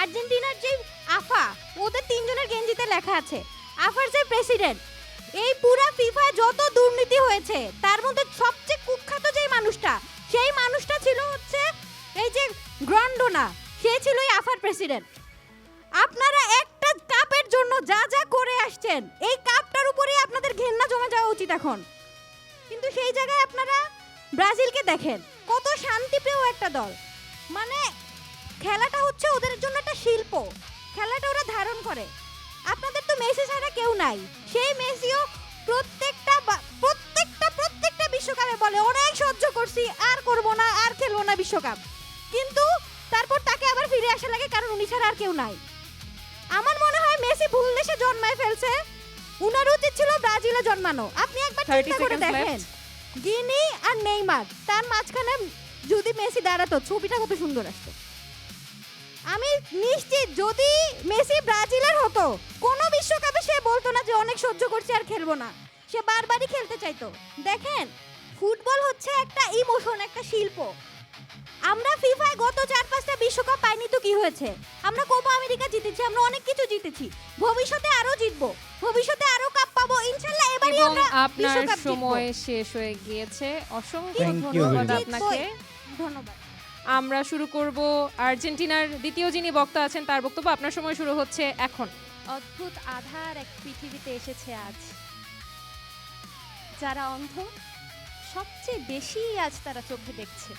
আর্জেন্টিনার যে আফা, ওদের 3 জনের গেঞ্জিতে লেখা আছে আফার যে প্রেসিডেন্ট। এই পুরা ফিফায় যত দুর্নীতি হয়েছে তার মধ্যে সবচেয়ে কুখ্যাত যেই মানুষটা, সেই মানুষটা ছিল হচ্ছে এই যে গ্রান্ডোনা, সে ছিল এই আফার প্রেসিডেন্ট। আপনারা একটা কাপের জন্য যা যা করে আসছেন, এই কাপটার উপরেই আপনাদের ঘেন্না জমে যাওয়া উচিত এখন। কিন্তু সেই জায়গায় আপনারা ব্রাজিলকে দেখেন, কত শান্তিপ্রিয় একটা দল, মানে খেলাটা হচ্ছে ওদের জন্য একটা শিল্প, খেলাটা ওরা ধারণ করে। আপনাদের তো মেসি ছাড়া কেউ নাই, সেই মেসিও প্রত্যেকটা বিশ্বকাপে বলে অনেক সহ্য করছি, আর করব না, আর খেলবো না বিশ্বকাপ, কিন্তু তারপর তাকে আবার ফিরে আসা লাগে, কারণ উনি ছাড়া আর কেউ নাই। আমার মনে হয় মেসি ভুল দেশে জন্মায় ফেলছে, উনার উচিত ছিল ব্রাজিলে জন্মানো। আপনি একবার 30 চিন্তা করে seconds দেখেন, left. গিনি আর নেইমার, তার মাঝখানে যদি মেসি দাঁড়াতো ছবিটা কত সুন্দর আসতো। আমি নিশ্চিত যদি মেসি ব্রাজিলের হতো, কোনো বিশ্বকাপে সে বলতো না যে অনেক সহ্য করছি আর খেলবো না, সে বারবারই খেলতে চাইতো। দেখেন ফুটবল হচ্ছে একটা ইমোশন, একটা শিল্প। আমরা ফিফায় গত 4-5টা বিশ্বকাপ পাইনি তো কি হয়েছে, আমরা কোপা আমেরিকা জিতেছি, আমরা অনেক কিছু জিতেছি, ভবিষ্যতে আরো জিতবো, ভবিষ্যতে আরো কাপ পাবো ইনশাআল্লাহ। এবারই এবং আমরা আপনার বিশ্বকাপ জিতবো। সময় শেষ হয়ে গিয়েছে, অসংখ্য Thank you ধন্যবাদ very much. আপনাকে। ধন্যবাদ। আমরা শুরু করব আর্জেন্টিনার দ্বিতীয় যিনি বক্তা আছেন তার বক্তব্য। আপনার সময় শুরু হচ্ছে এখন। অদ্ভুত আধার এক পৃথিবীতে এসেছে আজ, যারা অন্ধ সবচেয়ে বেশি আজ তারা চোখে দেখছে।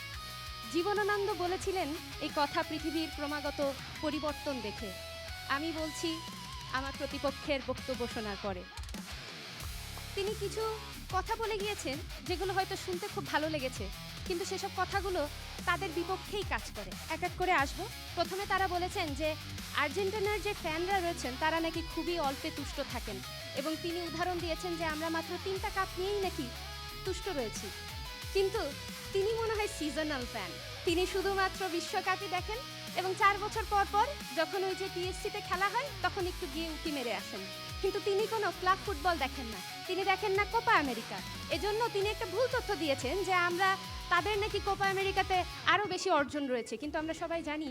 জীবনানন্দ বলেছিলেন এই কথা পৃথিবীর ক্রমাগত পরিবর্তন দেখে। আমি বলছি আমার প্রতিপক্ষের বক্তব্য শোনার পরে। তিনি কিছু কথা বলে গিয়েছেন যেগুলো হয়তো শুনতে খুব ভালো লেগেছে, কিন্তু সেসব কথাগুলো তাদের বিপক্ষেই কাজ করে। এক এক করে আসবো। প্রথমে তারা বলেছেন যে আর্জেন্টিনার যে ফ্যানরা রয়েছেন তারা নাকি খুবই অল্পে তুষ্ট থাকেন, এবং তিনি উদাহরণ দিয়েছেন যে আমরা মাত্র 3টা কাপ নিয়েই নাকি তুষ্ট রয়েছি। কিন্তু তিনি মনে হয় সিজনাল ফ্যান, তিনি শুধুমাত্র বিশ্বকাপই দেখেন এবং 4 বছর পর পর যখন ওই যে টিএসসিতে খেলা হয় তখন একটু গিয়ে উঁকি মেরে আসেন। কিন্তু তিনি কোনো ক্লাব ফুটবল দেখেন না, তিনি দেখেন না কোপা আমেরিকা। এজন্য তিনি একটা ভুল তথ্য দিয়েছেন যে আমরা তাদের নাকি কোপা আমেরিকাতে আরও বেশি অর্জন রয়েছে, কিন্তু আমরা সবাই জানি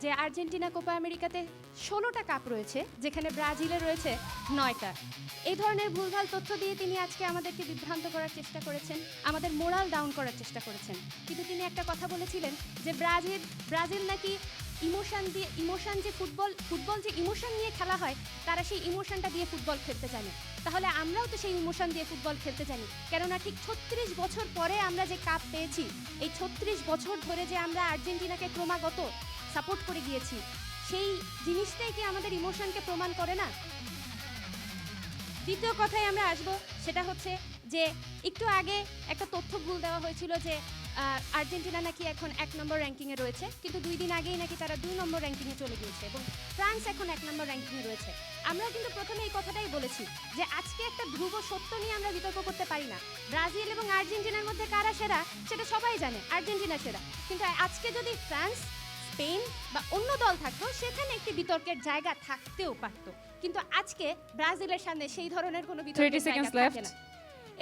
যে আর্জেন্টিনা কোপা আমেরিকাতে 16টা কাপ রয়েছে, যেখানে ব্রাজিলে রয়েছে 9টা। এই ধরনের ভুলভাল তথ্য দিয়ে তিনি আজকে আমাদেরকে বিভ্রান্ত করার চেষ্টা করেছেন, আমাদের মোরাল ডাউন করার চেষ্টা করেছেন। কিন্তু তিনি একটা কথা বলেছিলেন যে ব্রাজিল নাকি ইমোশন যে ফুটবল যে ইমোশন নিয়ে খেলা হয়, তারা সেই ইমোশনটা দিয়ে ফুটবল খেলতে জানে। তাহলে আমরাও তো সেই ইমোশন দিয়ে ফুটবল খেলতে জানি, কেননা ঠিক 36 বছর পরে আমরা যে কাপ পেয়েছি, এই 36 বছর ধরে যে আমরা আর্জেন্টিনাকে ক্রমাগত সাপোর্ট করে গিয়েছি, সেই জিনিসটাই কি আমাদের ইমোশনকে প্রমাণ করে না? দ্বিতীয় কথায় আমরা আসবো, সেটা হচ্ছে যে একটু আগে একটা তথ্য ভুল দেওয়া হয়েছিল যে আর্জেন্টিনা নাকি এখন 1 নম্বর র্যাঙ্কিংয়ে রয়েছে, কিন্তু 2 দিন আগেই নাকি তারা 2 নম্বর র্যাঙ্কিংয়ে চলে গিয়েছে এবং ফ্রান্স এখন 1 নম্বর র্যাঙ্কিংয়ে রয়েছে। আমরাও কিন্তু প্রথমে এই কথাটাই বলেছি যে আজকে একটা ধ্রুব সত্য নিয়ে আমরা বিতর্ক করতে পারি না। ব্রাজিল এবং আর্জেন্টিনার মধ্যে কারা সেরা সেটা সবাই জানে, আর্জেন্টিনা সেরা। কিন্তু আজকে যদি ফ্রান্স, স্পেন বা অন্য দল থাকতো, সেখানে একটি বিতর্কের জায়গা থাকতেও পারত। কিন্তু আজকে ব্রাজিলের সামনে সেই ধরনের কোনো বিতর্কের জায়গা থাকে না।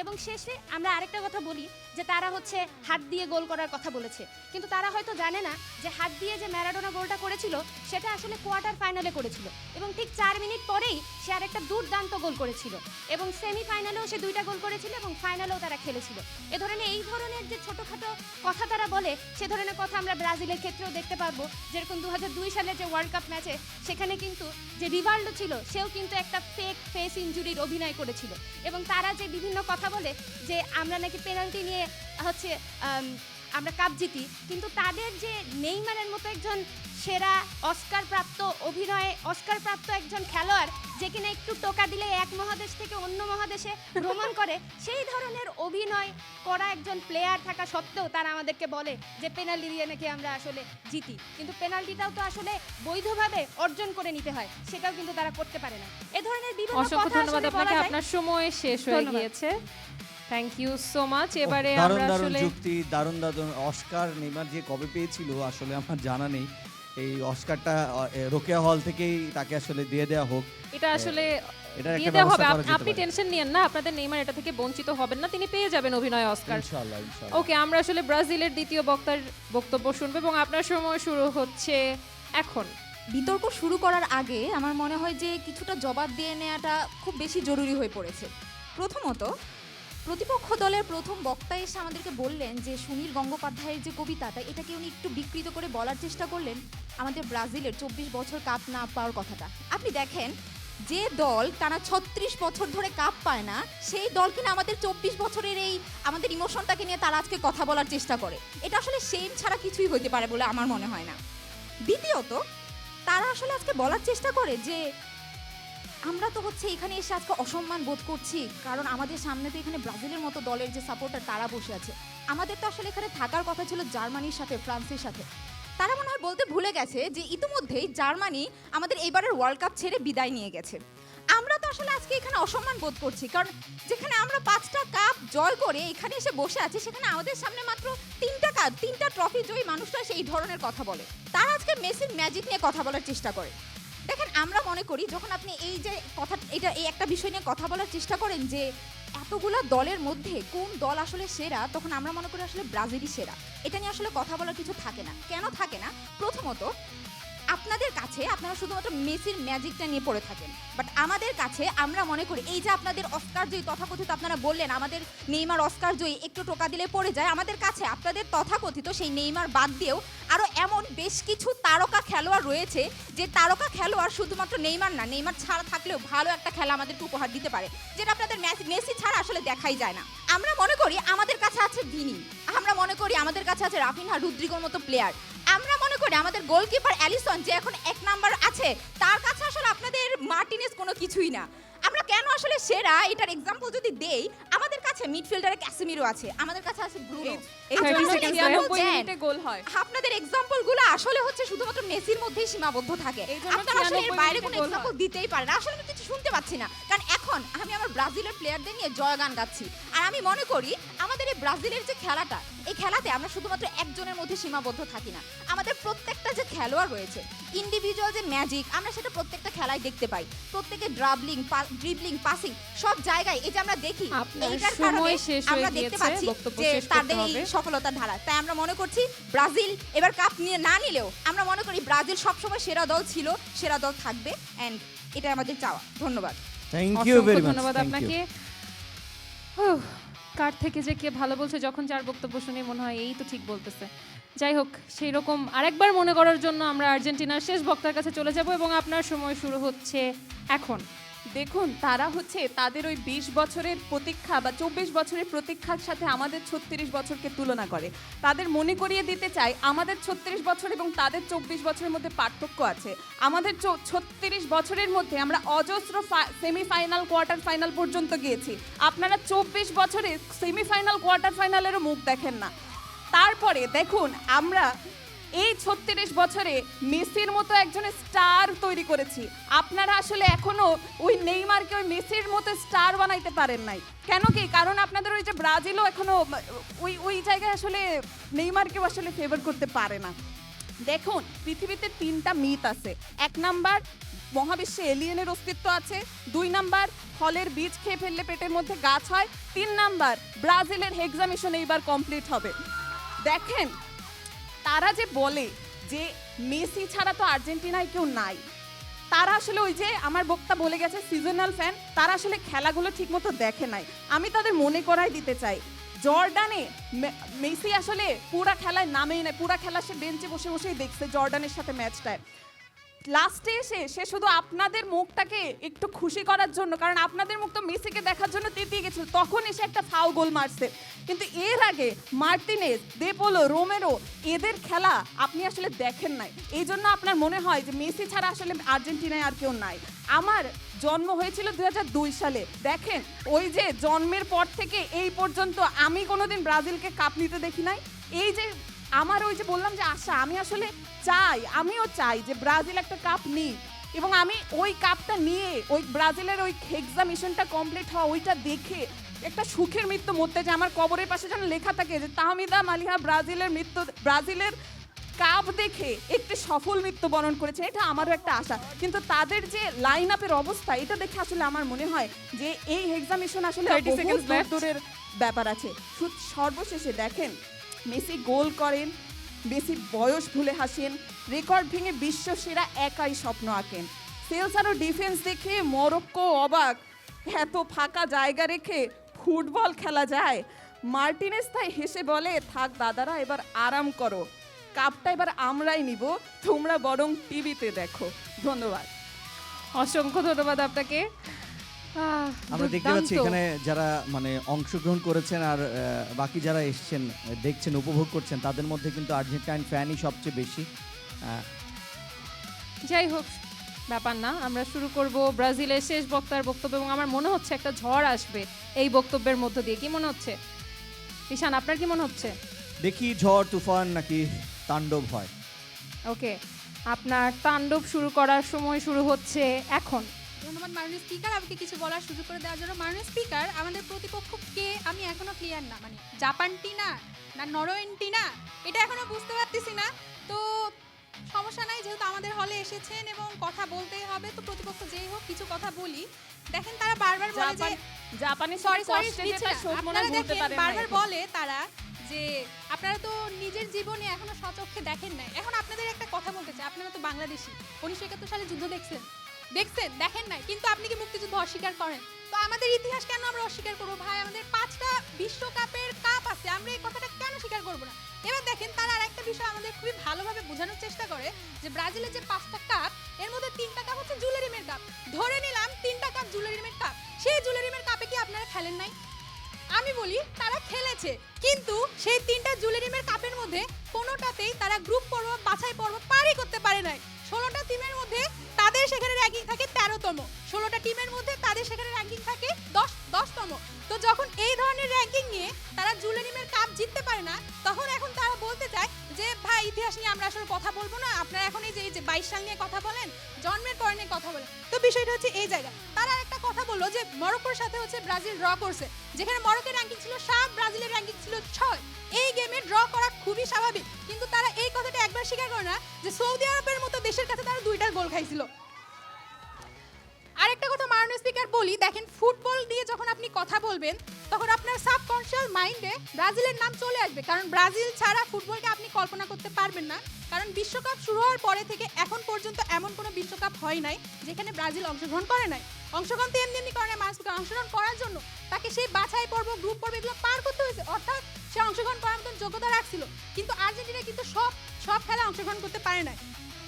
এবং শেষে আমরা আরেকটা কথা বলি যে তারা হচ্ছে হাত দিয়ে গোল করার কথা বলেছে, কিন্তু তারা হয়তো জানে না যে হাত দিয়ে যে ম্যারাডোনা গোলটা করেছিল সেটা আসলে কোয়ার্টার ফাইনালে করেছিল এবং ঠিক 4 মিনিট পরেই সে আরেকটা দুর্দান্ত গোল করেছিল এবং সেমিফাইনালেও সে 2টা গোল করেছিল এবং ফাইনালেও তারা খেলেছিল। এই ধরনের যে ছোটোখাটো কথা তারা বলে, সে ধরনের কথা আমরা ব্রাজিলের ক্ষেত্রেও দেখতে পারবো। যেরকম 2002 সালের যে ওয়ার্ল্ড কাপ ম্যাচে, সেখানে কিন্তু যে রিভাল্ডো ছিল, সেও কিন্তু একটা ফেস ইনজুরির অভিনয় করেছিল এবং তারা যে বিভিন্ন কথা বলে যে আমরা নাকি পেনাল্টি নিয়ে হচ্ছে আমরা কাপ জিতি, কিন্তু তাদের যে নেইমারের মতো একজন সেরা অস্কারপ্রাপ্ত একজন খেলোয়াড়, যে কিনা একটু টোকা দিলে এক মহাদেশ থেকে অন্য মহাদেশে ভ্রমণ করে, সেই ধরনের অভিনয় করা একজন প্লেয়ার থাকা সত্ত্বেও তারা আমাদেরকে বলে যে পেনাল্টি দিয়ে নাকি আমরা আসলে জিতি, কিন্তু পেনাল্টিটাও তো আসলে বৈধভাবে অর্জন করে নিতে হয়, সেটাও কিন্তু তারা করতে পারে না। এ ধরনের বিভিন্ন অসংখ্য কথা ধন্যবাদ আসলে আপনাকে, বলা যায়। আপনার সময় শেষ হয়ে ধন্যবাদ। গিয়েছে। Thank you so much. এবারে দারুণ আমরা দারুণ আসলে যুক্তি, দারুণ দারুণ। অস্কার নেইমার যে কবে পেয়েছিল আসলে আমার জানা নেই। এই অস্কারটা রোকেয়া হল থেকেই তাকে আসলে দিয়ে দেওয়া হোক। এটা আসলে এটার একটা দিয়ে দেওয়া হবে। ব্যবস্থা করা যেতে আপনি পারে। টেনশন নিয়েন না, আপনাদের নেইমার এটা থেকে বঞ্চিত হবেন না, তিনি পেয়ে যাবেন অভিনয় অস্কার। ইনশাআল্লাহ ইনশাআল্লাহ। ওকে, আমরা আসলে ব্রাজিলের দ্বিতীয় বক্তার বক্তব্য শুনবো এবং আপনার সময় শুরু হচ্ছে এখন। বিতর্ক শুরু করার আগে আমার মনে হয় যে কিছুটা জবাব দিয়ে নেওয়াটা খুব বেশি জরুরি হয়ে পড়েছে। প্রথমত, প্রতিপক্ষ দলের প্রথম বক্তা এসে আমাদেরকে বললেন যে সুনীল গঙ্গোপাধ্যায়ের যে কবিতাটা, এটাকে উনি একটু বিকৃত করে বলার চেষ্টা করলেন আমাদের ব্রাজিলের 24 বছর কাপ না পাওয়ার কথাটা। আপনি দেখেন, যে দল টানা 36 বছর ধরে কাপ পায় না, সেই দল কিনা আমাদের 24 বছরের এই আমাদের ইমোশনটাকে নিয়ে তারা আজকে কথা বলার চেষ্টা করে। এটা আসলে সেম ছাড়া কিছুই হতে পারে বলে আমার মনে হয় না। দ্বিতীয়ত, তারা আসলে আজকে বলার চেষ্টা করে যে আমরা তো হচ্ছে এখানে এসে আজকে অসম্মান বোধ করছি, কারণ আমাদের সামনে তো এখানে ব্রাজিলের মতো দলের যে সাপোর্টার তারা বসে আছে। আমাদের তো আসলে এখানে থাকার কথা ছিল জার্মানির সাথে, ফ্রান্সের সাথে। তারা মনে হয় বলতে ভুলে গেছে যে ইতিমধ্যেই জার্মানি আমাদের এবারের ওয়ার্ল্ড কাপ ছেড়ে বিদায় নিয়ে গেছে। আমরা তো আসলে আজকে এখানে অসম্মান বোধ করছি, কারণ যেখানে আমরা 5টা কাপ জয় করে এখানে এসে বসে আছি, সেখানে আমাদের সামনে মাত্র 3টা কাপ, 3টা ট্রফি জয়ী মানুষরা সেই ধরনের কথা বলে। তারা আজকে মেসির ম্যাজিক নিয়ে কথা বলার চেষ্টা করে। দেখেন, আমরা মনে করি যখন আপনি এই যে কথা, এই একটা বিষয় নিয়ে কথা বলার চেষ্টা করেন যে এতগুলো দলের মধ্যে কোন দল আসলে সেরা, তখন আমরা মনে করি আসলে ব্রাজিলই সেরা। এটা নিয়ে আসলে কথা বলার কিছু থাকে না। কেন থাকে না? প্রথমত, আপনাদের কাছে আপনারা শুধুমাত্র মেসির ম্যাজিকটা নিয়ে পড়ে থাকেন, বাট আমাদের কাছে আমরা মনে করি এই যে আপনাদের অস্কার জয়ী তথাকথিত, আপনারা বললেন আমাদের নেইমার অস্কার জয়ী, একটু টোকা দিলে পড়ে যায়। আমাদের কাছে আপনাদের তথাকথিত সেই নেইমার বাদ দিয়েও আরও এমন বেশ কিছু তারকা খেলোয়াড় রয়েছে, যে তারকা খেলোয়াড় শুধুমাত্র নেইমার না, নেইমার ছাড়া থাকলেও ভালো একটা খেলা আমাদেরকে উপহার দিতে পারে, যেটা আপনাদের মেসি ছাড়া আসলে দেখাই যায় না। আমরা মনে করি আমাদের কাছে আছে ভিনি, আমরা মনে করি আমাদের কাছে আছে রাফিনহা, রুদ্রিগোর মতো প্লেয়ার। আমরা মনে করি আমাদের গোলকিপার অ্যালিসন, যে এখন 1 নাম্বার আছে, তার কাছে আসলে আপনাদের মার্টিনেজ কোনো কিছুই না। আমরা কেন আসলে সেরা, এটার এক্সাম্পল যদি দেই, আমাদের কাছে মিডফিল্ডারে ক্যাসেমিরো আছে, আমাদের কাছে আছে ব্রুনো। আপনাদের এক্সাম্পলগুলো আসলে হচ্ছে শুধুমাত্র মেসির মধ্যেই সীমাবদ্ধ থাকে। আপনারা আসলে এর বাইরে কোনো এক্সাম্পল দিতেই পারেন না। আসলে আমি কিছু শুনতে পাচ্ছি না, কারণ এখন আমি আমার ব্রাজিলের প্লেয়ারদের নিয়ে জয়গান গাচ্ছি। আর আমি মনে করি আমাদের এই ব্রাজিলের যে খেলাটা, এই খেলাতে আমরা শুধুমাত্র একজনের মধ্যে সীমাবদ্ধ থাকি না। আমাদের প্রত্যেকটা যে খেলোয়াড় রয়েছে, ইন্ডিভিজুয়াল যে ম্যাজিক আমরা সেটা প্রত্যেকটা খেলায় দেখতে পাই। প্রত্যেকে ড্রিবলিং পাসিং সব জায়গায় এই যে আমরা দেখি, আপনার এইটার সময় কারণে শেষ হয়ে আমরা দেখতে গিয়েছে, পাচ্ছি বক্তব্য যে শেষ করতে তাদের এই হবে। সফলতার ধারা। তাই আমরা মনে করছি ব্রাজিল এবার কাপ নিয়ে না নিলেও আমরা মনে করি ব্রাজিল সবসময় সেরা দল ছিল, সেরা দল থাকবে, অ্যান্ড এটা আমাদের চাওয়া। ধন্যবাদ। থ্যাংক ইউ অসংখ্য ভেরি মাচ। ধন্যবাদ আপনাকে। কার থেকে যে কে ভালো বলছে, যখন যার বক্তব্য শুনে মনে হয় এই তো ঠিক বলতেছে। যাই হোক, সেই রকম আরেকবার মনে করার জন্য আমরা আর্জেন্টিনার শেষ বক্তার কাছে চলে যাব এবং আপনার সময় শুরু হচ্ছে এখন। দেখুন, তারা হচ্ছে তাদের ওই 20 বছরের প্রতীক্ষা বা 24 বছরের প্রতীক্ষার সাথে আমাদের 36 বছরকে তুলনা করে। তাদের মনে করিয়ে দিতে চাই আমাদের 36 বছর এবং তাদের 24 বছরের মধ্যে পার্থক্য আছে। আমাদের 36 বছরের মধ্যে আমরা অজস্র সেমিফাইনাল, কোয়ার্টার ফাইনাল পর্যন্ত গিয়েছি। আপনারা 24 বছরে সেমিফাইনাল, কোয়ার্টার ফাইনালেরও মুখ দেখেন না। তারপরে দেখুন, আমরা এই 36 বছরে মেসির মতো একজনের স্টার তৈরি করেছি। আপনারা আসলে এখনো ওই নেইমারকে ওই মেসির মতো স্টার বানাইতে পারেন নাই। কেন কি? কারণ আপনাদের ওই যে ব্রাজিলও এখনো ওই জায়গায় আসলে নেইমারকেও আসলে ফেভার করতে পারে না। দেখুন, পৃথিবীতে 3টা মিথ আছে। 1 নাম্বার, মহাবিশ্বে এলিয়েনের অস্তিত্ব আছে। 2 নাম্বার, ফলের বীজ খেয়ে ফেললে পেটের মধ্যে গাছ হয়। 3 নাম্বার, ব্রাজিলের হেক্সা মিশন এইবার কমপ্লিট হবে। দেখেন, তারা যে বলে যে মেসি ছাড়া তো আর্জেন্টিনায় কেউ নাই, তারা আসলে ওই যে আমার বক্তা বলে গেছে সিজনাল ফ্যান, তারা আসলে খেলাগুলো ঠিকমতো দেখে নাই। আমি তাদের মনে করাই দিতে চাই, জর্ডানে মেসি আসলে পুরা খেলায় নামেই নাই, পুরা খেলা সে বেঞ্চে বসে বসেই দেখছে জর্ডানের সাথে ম্যাচটায়। লাস্টে এসে সে শুধু আপনাদের মুখটাকে একটু খুশি করার জন্য, কারণ আপনাদের মুখ তো মেসিকে দেখার জন্য তেতিয়ে গেছিল, তখন এসে একটা ফাউ গোল মারছে। কিন্তু এর আগে মার্টিনেজ, দেপোলো, রোমেরো এদের খেলা আপনি আসলে দেখেন নাই। এই জন্য আপনার মনে হয় যে মেসি ছাড়া আসলে আর্জেন্টিনায় আর কেউ নাই। আমার জন্ম হয়েছিল 2002 সালে। দেখেন, ওই যে জন্মের পর থেকে এই পর্যন্ত আমি কোনোদিন ব্রাজিলকে কাপ নিতে দেখি নাই। এই যে আমার ওই যে বললাম যে আশা, আমি আসলে আমিও চাই যে ব্রাজিল একটা কাপ নিক, এবং আমি ওই কাপটা নিয়ে ওই ব্রাজিলের ওই হেক্সা মিশনটা কমপ্লিট হওয়া ওইটা দেখে একটা সুখের মৃত্যু মরতে, যে আমার কবরের পাশে যেন লেখা থাকে যে তাহমিদা মালিহা ব্রাজিলের কাপ দেখে একটি সফল মৃত্যুবরণ করেছে। এটা আমারও একটা আশা। কিন্তু তাদের যে লাইন আপের অবস্থা, এটা দেখে আসলে আমার মনে হয় যে এই হেক্সা মিশন আসলে 30 seconds left. দূরের ব্যাপার আছে। সর্বশেষে দেখেন, মেসি গোল করেন, মেসি বয়স ভুলে হাসেন, রেকর্ড ভেঙে বিশ্ব সেরা একাই স্বপ্ন আঁকেন। সেলস আরও ডিফেন্স দেখে মরক্কো অবাক, এত ফাঁকা জায়গা রেখে ফুটবল খেলা যায়। মার্টিনেজ তাই হেসে বলে, থাক দাদারা, এবার আরাম করো, কাপটা এবার আমরাই নিব, তোমরা বরং টিভিতে দেখো। ধন্যবাদ। অসংখ্য ধন্যবাদ আপনাকে। আমরা দেখতে পাচ্ছি দুর্দান্ত। এখানে যারা মানে অংশগ্রহণ করেছেন আর বাকি যারা এসেছেন, দেখছেন, উপভোগ করছেন, তাদের মধ্যে কিন্তু আর্জেন্টাইন ফ্যানই সবচেয়ে বেশি। যাই হোক, ব্যাপার না, আমরা শুরু করব ব্রাজিলের শেষ বক্তার বক্তব্য এবং আমার মনে হচ্ছে একটা ঝড় আসবে এই বক্তব্যের মধ্য দিয়ে। কি মনে হচ্ছে ঈশান, আপনার কি মনে হচ্ছে? দেখি ঝড় তুফান নাকি তাণ্ডব হয়। ওকে, আপনার তাণ্ডব শুরু করার সময় শুরু হচ্ছে এখন। ধন্যবাদ মাননীয় স্পিকার, আমাকে কিছু বলার সুযোগ করে দেওয়ার জন্য। মাননীয় স্পিকার, আমাদের প্রতিপক্ষ কে আমি এখনো ক্লিয়ার না, মানে জাপানটিনা না নরওয়েন্টিনা এটা এখনো বুঝতে পারতেছি না। তো সমস্যা নাই, যেহেতু আমাদের হলে এসেছেন এবং কথা বলতেই হবে, তো প্রতিপক্ষ যেই হোক কিছু কথা বলি। দেখেন, তারা বারবার বলে যে জাপানি সরি আপনারা দেখেন, বারবার বলে তারা যে আপনারা তো নিজের জীবনে এখনো সচক্ষে দেখেন নাই। এখন আপনাদের একটা কথা বলতে চাই, আপনারা তো বাংলাদেশি, 1971 সালে যুদ্ধ দেখছেন দেখেন নাই, কিন্তু আপনি কি মুক্তিযুদ্ধ অস্বীকার করেন? তো আমাদের ইতিহাস কেন আমরা অস্বীকার করবো? ভাই, আমাদের 5টা বিশ্বকাপের কাপ আছে, আমরা এই কথাটা কেন স্বীকার করবো না? এবার দেখেন, তারা আরেকটা বিষয় আমাদের খুবই ভালোভাবে বোঝানোর চেষ্টা করে যে ব্রাজিলের যে 5টা কাপ, এর মধ্যে 3টা কাপ হচ্ছে জুলেরিমের কাপ। ধরে নিলাম 3টা কাপ জুলেরিমের কাপ, সেই জুলেরিমের কাপে কি আপনারা খেলেন নাই? আমি বলি তারা খেলেছে, কিন্তু সেই 3টা জুলেরিমের কাপের মধ্যে কোনোটাতেই তারা গ্রুপ পর্ব, বাছাই পর্ব পারই করতে পারে নাই। 16টা টিমের মধ্যে তাদের সেখানে র্যাঙ্কিং থাকে 13তম, 16টা টিমের মধ্যে তাদের সেখানে র্যাঙ্কিং থাকে 10তম। তো যখন এই ধরনের র্যাঙ্কিং নিয়ে তারা জুলেরিমের কাপ জিততে পারে না, তখন এখন তারা বলতে চায় যে ভাই, ইতিহাস নিয়ে আমরা আসলে কথা বলবো না, আপনারা এখন এই যে 22 সাল নিয়ে কথা বলেন, জন্মের পর নিয়ে কথা বলেন। তো বিষয়টা হচ্ছে এই জায়গা। তারা একটা কথা বললো যে মরক্কোর সাথে হচ্ছে ব্রাজিল ড্র করছে, যেখানে মরক্কোর র্যাঙ্কিং ছিল 7, ব্রাজিলের র্যাঙ্কিং ছিল 6। এই গেমে ড্র করা খুবই স্বাভাবিক, কিন্তু তারা এই কথাটা একবার স্বীকার করে না যে সৌদি আরবের মতো দেশের কাছে তারা 2টা গোল খাইছিল। আরেকটা কথা মাননীয় স্পিকার বলি, দেখেন ফুটবল দিয়ে যখন আপনি কথা বলবেন তখন আপনার সাবকনশিয়াস মাইন্ডে ব্রাজিলের নাম চলে আসবে, কারণ ব্রাজিল ছাড়া ফুটবলকে আপনি কল্পনা করতে পারবেন না। কারণ বিশ্বকাপ শুরু হওয়ার পরে থেকে এখন পর্যন্ত এমন কোনো বিশ্বকাপ হয় নাই যেখানে ব্রাজিল অংশগ্রহণ করে নাই। অংশগ্রহণ তো এমনি করে নাই, মানুষকে অংশগ্রহণ করার জন্য তাকে সেই বাছাই পর্ব, গ্রুপ পর্ব এগুলো পার করতে হয়েছে, অর্থাৎ সে অংশগ্রহণ করার মতন যোগ্যতা রাখছিল। কিন্তু আর্জেন্টিনা কিন্তু সব খেলা অংশগ্রহণ করতে পারে নাই।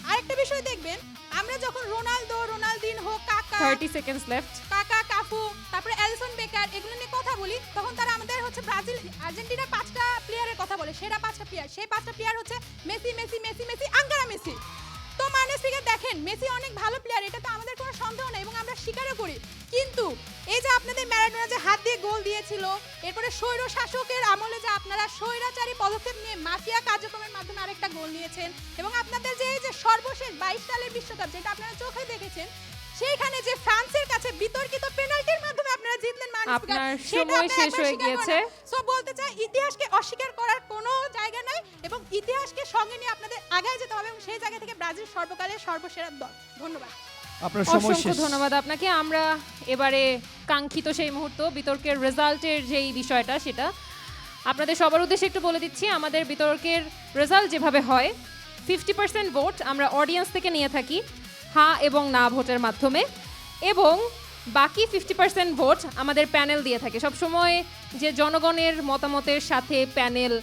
আরেকটা বিষয় দেখবেন, আমরা যখন রোনালদো, রোনালদিনহো, কাকা, 30 seconds left. কাকা, কাফু, তারপরে অ্যালিসন বেকার এগুলো নিয়ে কথা বলি, তখন তারা আমাদের হচ্ছে ব্রাজিল, আর্জেন্টিনার 5টা প্লেয়ারের কথা বলে, সেরা 5টা প্লেয়ার। সেই 5টা প্লেয়ার হচ্ছে Messi, Messi, Messi, Messi, Angara Messi. তো মানে স্পিকার দেখেন, মেসি অনেক ভালো প্লেয়ার, এটা তো আমাদের কোনো সন্দেহ নেই এবং আমরা স্বীকারও করি। কিন্তু এই যে আপনাদের ম্যারাডোনা যে হাত দিয়ে গোল দিয়েছিল, এরপরে স্বৈর শাসকের আমলে যে আপনারা স্বৈরাচারী পদক্ষেপ নিয়ে মাফিয়া কার্যক্রমের মাধ্যমে আরেকটা গোল নিয়েছেন, এবং আপনাদের যে এই যে সর্বশেষ 22 সালের বিশ্বকাপ যেটা আপনারা চোখে দেখেছেন, সেইখানে যে ফ্রান্সের কাছে বিতর্কিত পেনাল্টির মাধ্যমে আপনারা জিতলেন, আপনার সময় শেষ হয়ে গিয়েছে। সো বলতে চাই, ইতিহাসকে অস্বীকার করার কোনো জায়গা নাই এবং ইতিহাসকে সঙ্গে নিয়ে আপনাদের আগায় যেতে হবে এবং সেই জায়গা থেকে ব্রাজিল সর্বকালের সর্বসেরা দল। ধন্যবাদ। আপনার সময় অসংখ্য শেষ। ধন্যবাদ আপনাকে। আমরা এবারে কাঙ্ক্ষিত সেই মুহূর্ত, বিতর্কের রেজাল্টের যেই বিষয়টা সেটা আপনাদের সবার উদ্দেশ্যে একটু বলে দিচ্ছি। আমাদের বিতর্কের রেজাল্ট যেভাবে হয়, 50% ভোট আমরা অডিয়েন্স থেকে নিয়ে থাকি হ্যাঁ এবং না ভোটের মাধ্যমে, এবং বাকি 50% ভোট আমাদের প্যানেল দিয়ে থাকে। সবসময় যে জনগণের মতামতের সাথে প্যানেল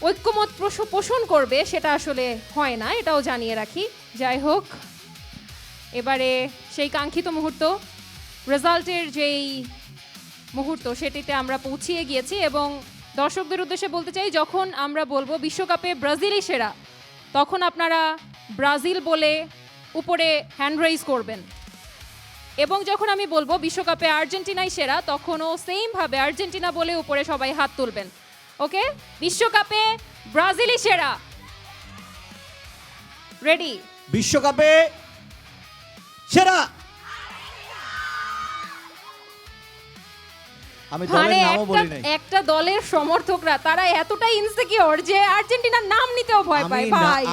ঐক্যমত পোষণ করবে সেটা আসলে হয় না, এটাও জানিয়ে রাখি। যাই হোক, এবারে সেই কাঙ্ক্ষিত মুহূর্ত, রেজাল্টের যেই মুহূর্ত সেটিতে আমরা পৌঁছিয়ে গিয়েছি এবং দর্শকদের উদ্দেশ্যে বলতে চাই, যখন আমরা বলবো বিশ্বকাপে ব্রাজিলই সেরা, তখন আপনারা ব্রাজিল বলে উপরে হ্যান্ড রেইজ করবেন, এবং যখন আমি বলবো বিশ্বকাপে আর্জেন্টিনাই সেরা, তখনও সেমভাবে আর্জেন্টিনা বলে উপরে সবাই হাত তুলবেন। ওকে, বিশ্বকাপে ব্রাজিলই সেরা। রেডি? বিশ্বকাপে সেরা। আমি দলের মানে নামও বলি নাই। একটা দলের সমর্থকরা তারা এতটাই ইনসিকিউর যে আর্জেন্টিনার নাম নিতেও ভয় পায়। ভাই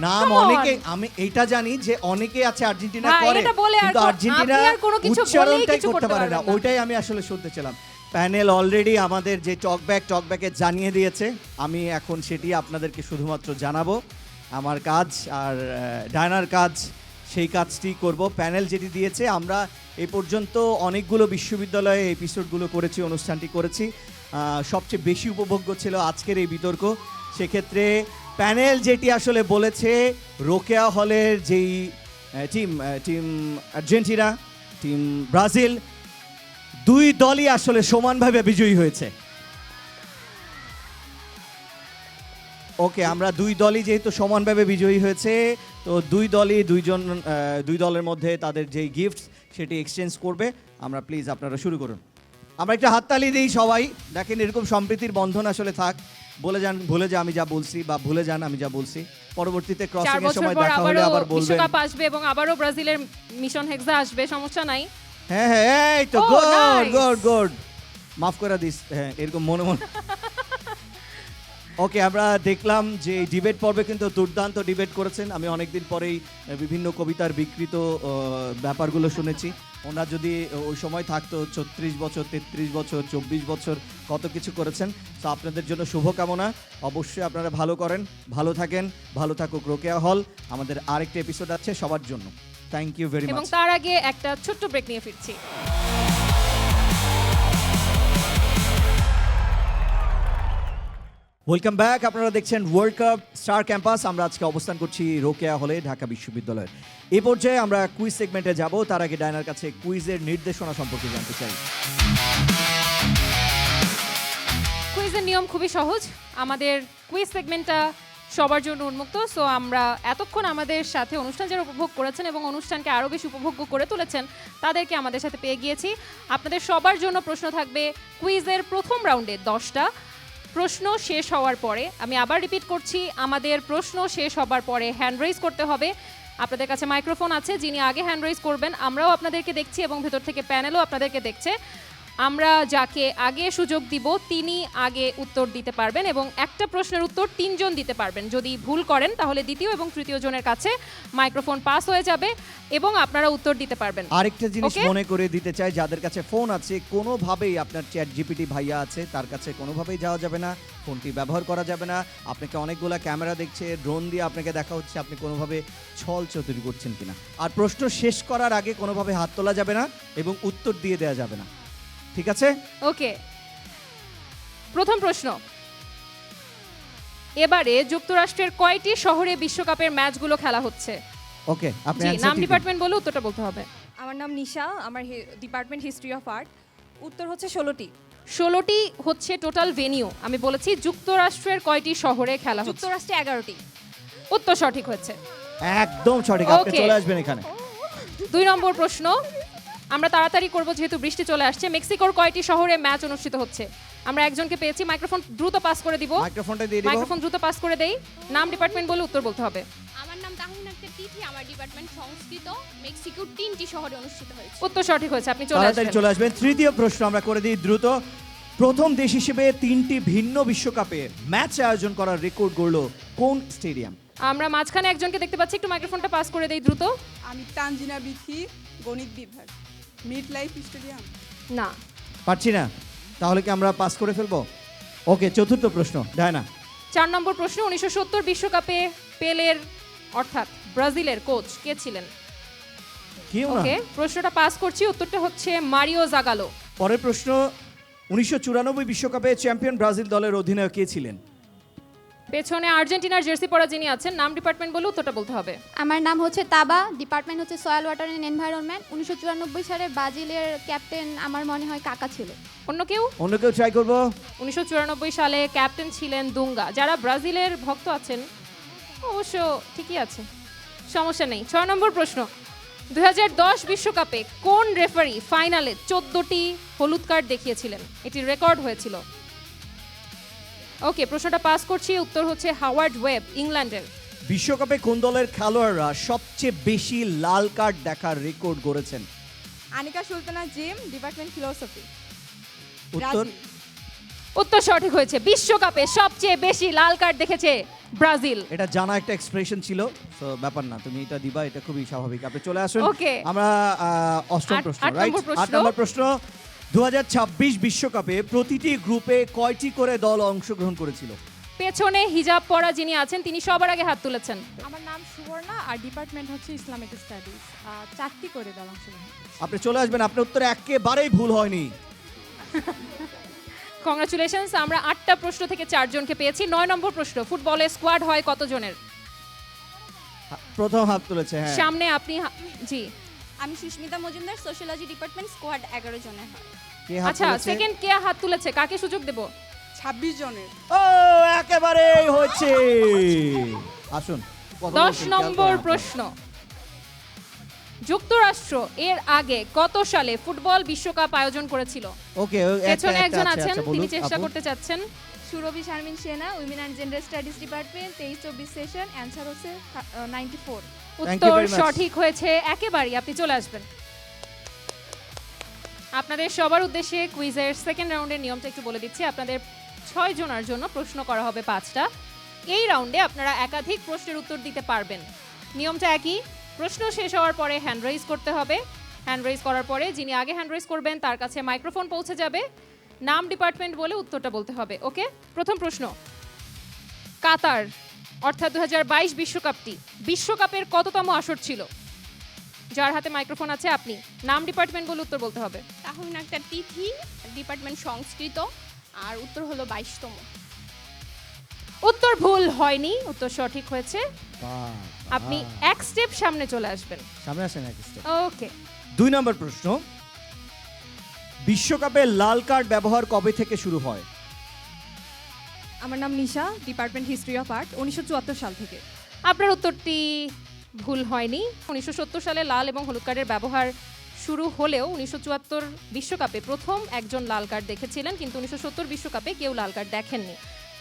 নাম Come on! অনেকে, আমি এটা জানি যে অনেকে আছে আর্জেন্টিনা ভাই, করে, এটা বলে আর কিন্তু আর্জেন্টিনা আপনি আর কোনো কিছু বলেই উচ্চারণটাই কিছু করতে করতে পারে না। পারবেন না। ওইটাই আমি আসলে শুনতে ছিলাম। প্যানেল অলরেডি আমাদের যে টকব্যাকে জানিয়ে দিয়েছে, আমি এখন সেটি আপনাদেরকে শুধুমাত্র জানাবো। আমার কাজ আর ডায়নার কাজ সেই কাজটি করব। প্যানেল যেটি দিয়েছে, আমরা এই পর্যন্ত অনেকগুলো বিশ্ববিদ্যালয়ে এপিসোডগুলো করেছি, অনুষ্ঠানটি করেছি। সবচেয়ে বেশি উপভোগ্য ছিল আজকের এই বিতর্ক। সেক্ষেত্রে প্যানেল যেটি আসলে বলেছে, রোকেয়া হলের যেই টিম আর্জেন্টিনা, টিম ব্রাজিল, দুই দলই আসলে সমানভাবে বিজয়ী হয়েছে। ওকে, আমরা দুই দলই যেহেতু সমানভাবে বিজয়ী হয়েছে, তো দুই দলের মধ্যে তাদের যেই গিফট সেটি এক্সচেঞ্জ করবে। আমরা প্লিজ আপনারা শুরু করুন। আমরা একটা হাততালি দিই সবাই। দেখেন, এরকম সম্প্রীতির বন্ধন আসলে থাক। ভুলে যা আমি যা বলছি, বা ভুলে যান আমি যা বলছি, পরবর্তীতে 4 ক্রসিং এর বছর সময় পর দেখা হলে আবার বলবেন। বিশ্বকাপ আসবে এবং আবারও ব্রাজিলের মিশন হেক্সা আসবে, সমস্যা নাই। হ্যাঁ হ্যাঁ, এই তো Oh, good nice! Good good, মাফ করে দিস। হ্যাঁ, এরকম মনে মনে। ওকে, আমরা দেখলাম যে ডিবেট পর্বে কিন্তু দুর্দান্ত ডিবেট করেছেন। আমি অনেকদিন পরেই বিভিন্ন কবিতার বিকৃত ব্যাপারগুলো শুনেছি। ওনারা যদি ওই সময় থাকতো, 36 বছর, 33 বছর, 24 বছর, কত কিছু করেছেন। তো আপনাদের জন্য শুভকামনা। অবশ্যই আপনারা ভালো করেন, ভালো থাকেন, ভালো থাকুক রোকেয়া হল। আমাদের আরেকটা এপিসোড আছে সবার জন্য। থ্যাংক ইউ ভেরি এবং মাচ। তার আগে একটা ছোট্ট ব্রেক নিয়ে ফিরছি। Welcome back. আপনারা দেখছেন ওয়ার্ল্ড কাপ স্টার ক্যাম্পাস। আমরা আজকে অবস্থান করছি রোকেয়া হলে, ঢাকা বিশ্ববিদ্যালয়ের। এই পর্যায়ে আমরা কুইজ সেগমেন্টে যাব। তার আগে ডায়নার কাছে কুইজের নির্দেশনা সম্পর্কে জানতে চাই। কুইজের নিয়ম খুবই সহজ। আমাদের কুইজ সেগমেন্টটা সবার জন্য উন্মুক্ত। সো আমরা এতক্ষণ আমাদের সাথে অনুষ্ঠান যারা উপভোগ করেছেন এবং অনুষ্ঠানকে আরও বেশি উপভোগ্য করে তুলেছেন, তাদেরকে আমাদের সাথে পেয়ে গিয়েছি। আপনাদের সবার জন্য প্রশ্ন থাকবে কুইজের প্রথম রাউন্ডে 10টা। প্রশ্ন শেষ হওয়ার পরে, আমি আবার রিপিট করছি, আমাদের প্রশ্ন শেষ হবার পরে হ্যান্ড রেইজ করতে হবে। আপনাদের কাছে মাইক্রোফোন আছে, যিনি আগে হ্যান্ড রেইজ করবেন, আমরাও আপনাদেরকে দেখছি এবং ভেতর থেকে প্যানেলও আপনাদেরকে দেখছে। আমরা যাকে আগে সুযোগ দিব তিনি আগে উত্তর দিতে পারবেন এবং একটা প্রশ্নের উত্তর 3 জন দিতে পারবেন। যদি ভুল করেন তাহলে দ্বিতীয় এবং তৃতীয় জনের কাছে মাইক্রোফোন পাস হয়ে যাবে এবং আপনারা উত্তর দিতে পারবেন। আরেকটা জিনিস Okay? মনে করে দিতে চাই, যাদের কাছে ফোন আছে কোনোভাবেই আপনার চ্যাট জিপিটি ভাইয়া আছে তার কাছে কোনোভাবেই যাওয়া যাবে না, ফোনটি ব্যবহার করা যাবে না। আপনাকে অনেকগুলা ক্যামেরা দেখছে, ড্রোন দিয়ে আপনাকে দেখা হচ্ছে আপনি কোনোভাবে ছল চতুরি করছেন কিনা। আর প্রশ্ন শেষ করার আগে কোনোভাবে হাত তোলা যাবে না এবং উত্তর দিয়ে দেওয়া যাবে না, ঠিক আছে? ওকে, প্রথম প্রশ্ন, এবারে যুক্তরাষ্ট্রের কয়টি শহরে বিশ্বকাপের ম্যাচগুলো খেলা হচ্ছে? ওকে, আপনি জি, answer নাম দিন। ডিপার্টমেন্ট বলে উত্তরটা বলতে হবে। আমার নাম নিশা, আমার ডিপার্টমেন্ট হিস্ট্রি অফ আর্ট। উত্তর হচ্ছে 16টি। 16টি হচ্ছে টোটাল ভেনিউ। আমি বলেছি যুক্তরাষ্ট্রের কয়টি শহরে খেলা হচ্ছে? যুক্তরাষ্ট্রে 11টি। উত্তর সঠিক হচ্ছে। একদম সঠিক, আপনি Okay. চলে আসবেন এখানে। 2 নম্বর প্রশ্ন, আমরা তাড়াতাড়ি করব যেহেতু বৃষ্টি চলে আসছে। মেক্সিকোর কয়টি শহরে ম্যাচ অনুষ্ঠিত হচ্ছে? আমরা একজনকে পেয়েছি, মাইক্রোফোন দ্রুত পাস করে দিব। মাইক্রোফোনটা দিয়ে দিব। মাইক্রোফোন দ্রুত পাস করে দেই। নাম ডিপার্টমেন্ট বলে উত্তর বলতে হবে। আমার নাম তাহমিনা আক্তার তিথি, আমার ডিপার্টমেন্ট সংস্কৃত। মেক্সিকোর 3টি শহরে অনুষ্ঠিত হয়েছে। উত্তর সঠিক হয়েছে, আপনি চলে তাড়াতাড়ি আসবেন। চলে আসবেন। তৃতীয় প্রশ্ন আমরা করে দিই দ্রুত। প্রথম দেশ হিসেবে 3টি ভিন্ন বিশ্বকাপে ম্যাচ আয়োজন করার রেকর্ড গড়ল কোন স্টেডিয়াম? আমরা মাঝখানে একজনকে দেখতে পাচ্ছি, একটু মাইক্রোফোনটা পাস করে দেই দ্রুত। আমি তানজিনা বিথি, গণিত বিভাগ, মিড লাইফ স্টেডিয়াম। না, পারছি না, তাহলে কি আমরা পাস করে ফেলবো? ওকে, চতুর্থ প্রশ্ন ডায়না। 4 নম্বর প্রশ্ন, 1970 বিশ্বকাপে পেলের অর্থাৎ ব্রাজিলের কোচ কে ছিলেন? কেউ না। ওকে, প্রশ্নটা পাস করছি, উত্তরটা হচ্ছে মারিও জাগালো। পরের প্রশ্ন, 1994 বিশ্বকাপে চ্যাম্পিয়ন ব্রাজিল দলের অধিনায়ক কে ছিলেন? পেছনে আর্জেন্টিনার জার্সি পরা যিনি আছেন, নাম ডিপার্টমেন্ট বলে উত্তরটা বলতে হবে। আমার নাম হচ্ছে তাবা, ডিপার্টমেন্ট হচ্ছে সয়েল ওয়াটার অ্যান্ড এনভায়রনমেন্ট। 1994 সালে ব্রাজিলের ক্যাপ্টেন আমার মনে হয় কাকা ছিল। অন্য কেউ? অন্য কেউ ট্রাই করবো? 1994 সালে ক্যাপ্টেন ছিলেন দুঙ্গা। যারা ব্রাজিলের ভক্ত আছেন অবশ্য ঠিকই আছে, সমস্যা নেই। 6 নম্বর প্রশ্ন, 2010 বিশ্বকাপে কোন রেফারি ফাইনালে 14টি হলুদ কার্ড দেখিয়েছিলেন? এটি রেকর্ড হয়েছিল। ওকে, প্রশ্নটা পাস করছি, উত্তর হচ্ছে হাওয়ার্ড ওয়েব, ইংল্যান্ডের। বিশ্বকাপে কোন দলের খেলোয়াড়রা সবচেয়ে বেশি লাল কার্ড দেখার রেকর্ড গড়েছেন? Anika Sultana gym, department philosophy. উত্তর? উত্তর সঠিক হয়েছে, বিশ্বকাপে সবচেয়ে বেশি লাল কার্ড দেখেছে ব্রাজিল। এটা জানা একটা এক্সপ্রেশন ছিল, তো ব্যাপার না, তুমি এটা দিবা, এটা খুবই স্বাভাবিক। আপনি চলে আসুন। Okay. আমরা অষ্টম প্রশ্ন, আট রাইট? নম্বর প্রশ্ন। 8 নম্বর প্রশ্ন, 2026 বিশ্বকাপে প্রতিটি গ্রুপে কয়টি করে দল অংশগ্রহণ করেছিল? পেছনে হিজাব পরা যিনি আছেন তিনি সবার আগে হাত তুলেছেন। আমার নাম সুবর্ণা, আর ডিপার্টমেন্ট হচ্ছে ইসলামিক স্টাডিজ। 4টি করে দল অংশগ্রহণ করেছে। আপনি চলে আসবেন, আপনার উত্তর একেবারেই ভুল হয়নি। কংগ্রাচুলেশনস, আমরা 8টা প্রশ্ন থেকে 4 জনকে পেয়েছি। 9 নম্বর প্রশ্ন, ফুটবলে স্কোয়াড হয় কতজনের? প্রথম হাত তুলেছে, হ্যাঁ। সামনে আপনি জি। আমি Susmita Majumdar, sociology department, squad 11 জনের হয়। কে হাত আচ্ছা, তুলেছে? সেকেন্ড কে হাত তুলেছে? কাকে সুযোগ দেব? 26 জনের। ও, একেবারেই হচ্ছে। আসুন। কথা 10 বলছেন, নম্বর খেয়াল করেন প্রশ্ন, যুক্তরাষ্ট্র এর আগে কত সালে ফুটবল বিশ্বকাপ আয়োজন করেছিল? আপনারা। ওকে, পেছনে একজন আচ্ছা, আছেন, আচ্ছা, তিনি বলুন, চেষ্টা আপু। করতে চাচ্ছেন। সুরভি শারমিন সেনা, women and gender studies department, 23-24 session. Answer হচ্ছে 94। Thank you উত্তর very much. সঠিক হয়েছে একেবারেই, আপনি চলে আসবেন। আপনাদের সবার উদ্দেশ্যে কুইজের সেকেন্ড রাউন্ডের নিয়মটা একটু বলে দিচ্ছি। আপনাদের 6 জনের জন্য প্রশ্ন করা হবে 5টা। এই রাউন্ডে আপনারা একাধিক প্রশ্নের উত্তর দিতে পারবেন। নিয়মটা একই, প্রশ্ন শেষ হওয়ার পরে হ্যান্ড রেইজ করতে হবে। হ্যান্ড রেইজ করার পরে যিনি আগে হ্যান্ড রেইজ করবেন তার কাছে মাইক্রোফোন পৌঁছে যাবে, নাম ডিপার্টমেন্ট বলে উত্তরটা বলতে হবে। ওকে, প্রথম প্রশ্ন, কাতার অর্থাৎ 2022 বিশ্বকাপটি বিশ্বকাপের কততম আসর ছিল? যার হাতে মাইক্রোফোন আছে আপনি, নাম ডিপার্টমেন্ট বলে উত্তর বলতে হবে। তাহমিনা আক্তার তিথি, ডিপার্টমেন্ট সংস্কৃত, আর উত্তর হলো 22তম। উত্তর ভুল হয়নি, উত্তর সঠিক হয়েছে। বাহ, আপনি বাহ। এক স্টেপ সামনে চলে আসবেন। সামনে আসেন এক step। ওকে, 2 নম্বর প্রশ্ন, বিশ্বকাপে লাল কার্ড ব্যবহার কবে থেকে শুরু হয়? আমার নাম নিশা, ডিপার্টমেন্ট হিস্ট্রি অফ আর্ট, 1974 সাল থেকে। আপনার উত্তরটি ভুল হয়নি। 1970 সালে লাল এবং হলুদ কার্ডের ব্যবহার শুরু হলেও 1974 বিশ্বকাপে প্রথম একজন লাল কার্ড দেখেছিলেন, কিন্তু 1970 বিশ্বকাপে কেউ লাল কার্ড দেখেননি,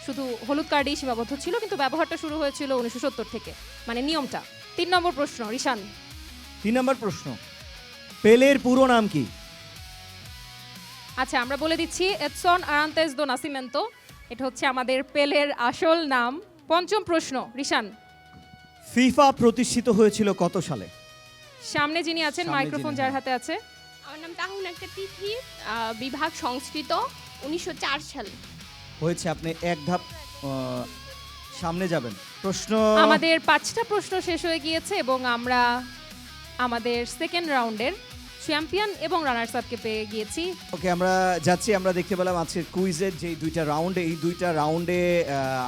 শুধু হলুদ কার্ডেই সীমাবদ্ধ ছিল, কিন্তু ব্যবহারটা শুরু হয়েছিল 1970 থেকে, মানে নিয়মটা। 3 নম্বর প্রশ্ন, রিশান। 3 নম্বর প্রশ্ন, পেলের পুরো নাম কি? আচ্ছা আমরা বলে দিচ্ছি এডসন আরান্তেস দো নাসিমেন্তো, এটা হচ্ছে আমাদের পেলের আসল নাম। পঞ্চম প্রশ্ন রিশান। ফিফা প্রতিষ্ঠিত হয়েছিল কত সালে? সামনে যিনি আছেন, সামনে মাইক্রোফোন যিনি, যার হ্যাঁ। হাতে আছে। আমার নাম তাহুন একটা তিথি, বিভাগ সংস্কৃত, 1904 সালে। হয়েছে, আপনি এক ধাপ সামনে যাবেন। প্রশ্ন আমাদের 5টা প্রশ্ন শেষ হয়ে গিয়েছে এবং আমরা আমাদের সেকেন্ড রাউন্ডের চ্যাম্পিয়ন এবং রানার্স আপকে পেয়ে গিয়েছি। ওকে, আমরা যাচ্ছি। আমরা দেখতে পেলাম আজকের কুইজের যে দুইটা রাউন্ডে, এই দুইটা রাউন্ডে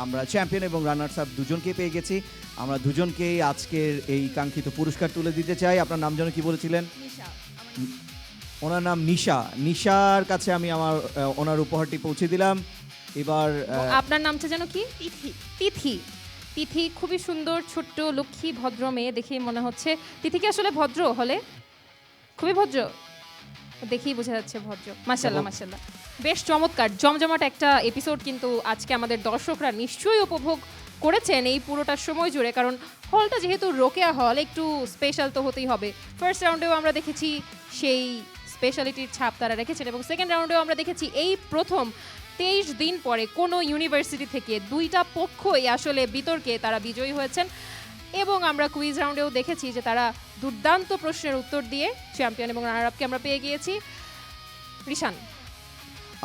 আমরা চ্যাম্পিয়ন এবং রানার্স আপ দুজনকে পেয়ে গেছি। আমরা দুজনকেই আজকের এই কাঙ্ক্ষিত পুরস্কার তুলে দিতে চাই। আপনার নাম যেন কি বলেছিলেন? ওনার নাম নিশা। নিশার কাছে আমি আমার ওনার উপহারটি পৌঁছে দিলাম। এবার আপনার নামটা যেন কি? তিথি। তিথি, তিথি খুবই সুন্দর, ছোট্ট, লক্ষ্মী, ভদ্র মেয়ে দেখেই মনে হচ্ছে। তিথি কি আসলে ভদ্র হলে? খুবই ভদ্র, দেখেই বোঝা যাচ্ছে ভদ্র। মাশাআল্লাহ মাশাআল্লাহ, বেশ চমৎকার জমজমাট একটা এপিসোড কিন্তু আজকে আমাদের দর্শকরা নিশ্চয়ই উপভোগ করেছেন এই পুরোটা সময় জুড়ে, কারণ হলটা যেহেতু রোকেয়া হল, একটু স্পেশাল তো হতেই হবে। ফার্স্ট রাউন্ডেও আমরা দেখেছি সেই স্পেশালিটির ছাপ তারা রেখেছেন এবং সেকেন্ড রাউন্ডেও আমরা দেখেছি এই প্রথম 23 দিন পরে কোনো ইউনিভার্সিটি থেকে দুইটা পক্ষই আসলে বিতর্কে তারা বিজয়ী হয়েছেন। এবং আমরা কুইজ রাউন্ডেও দেখেছি যে তারা দুর্দান্ত প্রশ্নের উত্তর দিয়ে চ্যাম্পিয়ন এবং রানার আপকে আমরা পেয়ে গিয়েছি। রিশান,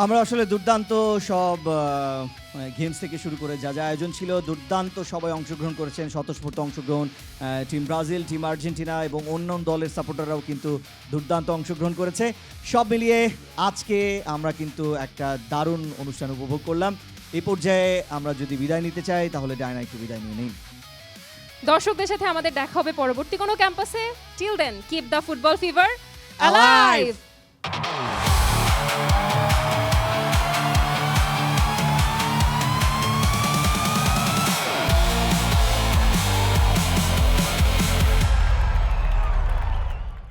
আমরা আসলে দুর্দান্ত সব গেমস থেকে শুরু করে যা যা আয়োজন ছিল, দুর্দান্ত সবাই অংশগ্রহণ করেছেন, স্বতঃস্ফূর্ত অংশগ্রহণ। টিম ব্রাজিল, টিম আর্জেন্টিনা এবং অন্য দলের সাপোর্টাররাও কিন্তু দুর্দান্ত অংশগ্রহণ করেছে। সব মিলিয়ে আজকে আমরা কিন্তু একটা দারুণ অনুষ্ঠান উপভোগ করলাম। এই পর্যায়ে আমরা যদি বিদায় নিতে চাই তাহলে ডায়না একটু বিদায় নিয়ে নিন। দর্শকদের সাথে আমাদের দেখা হবে পরবর্তী কোনো ক্যাম্পাসে। Till then, keep the football fever alive.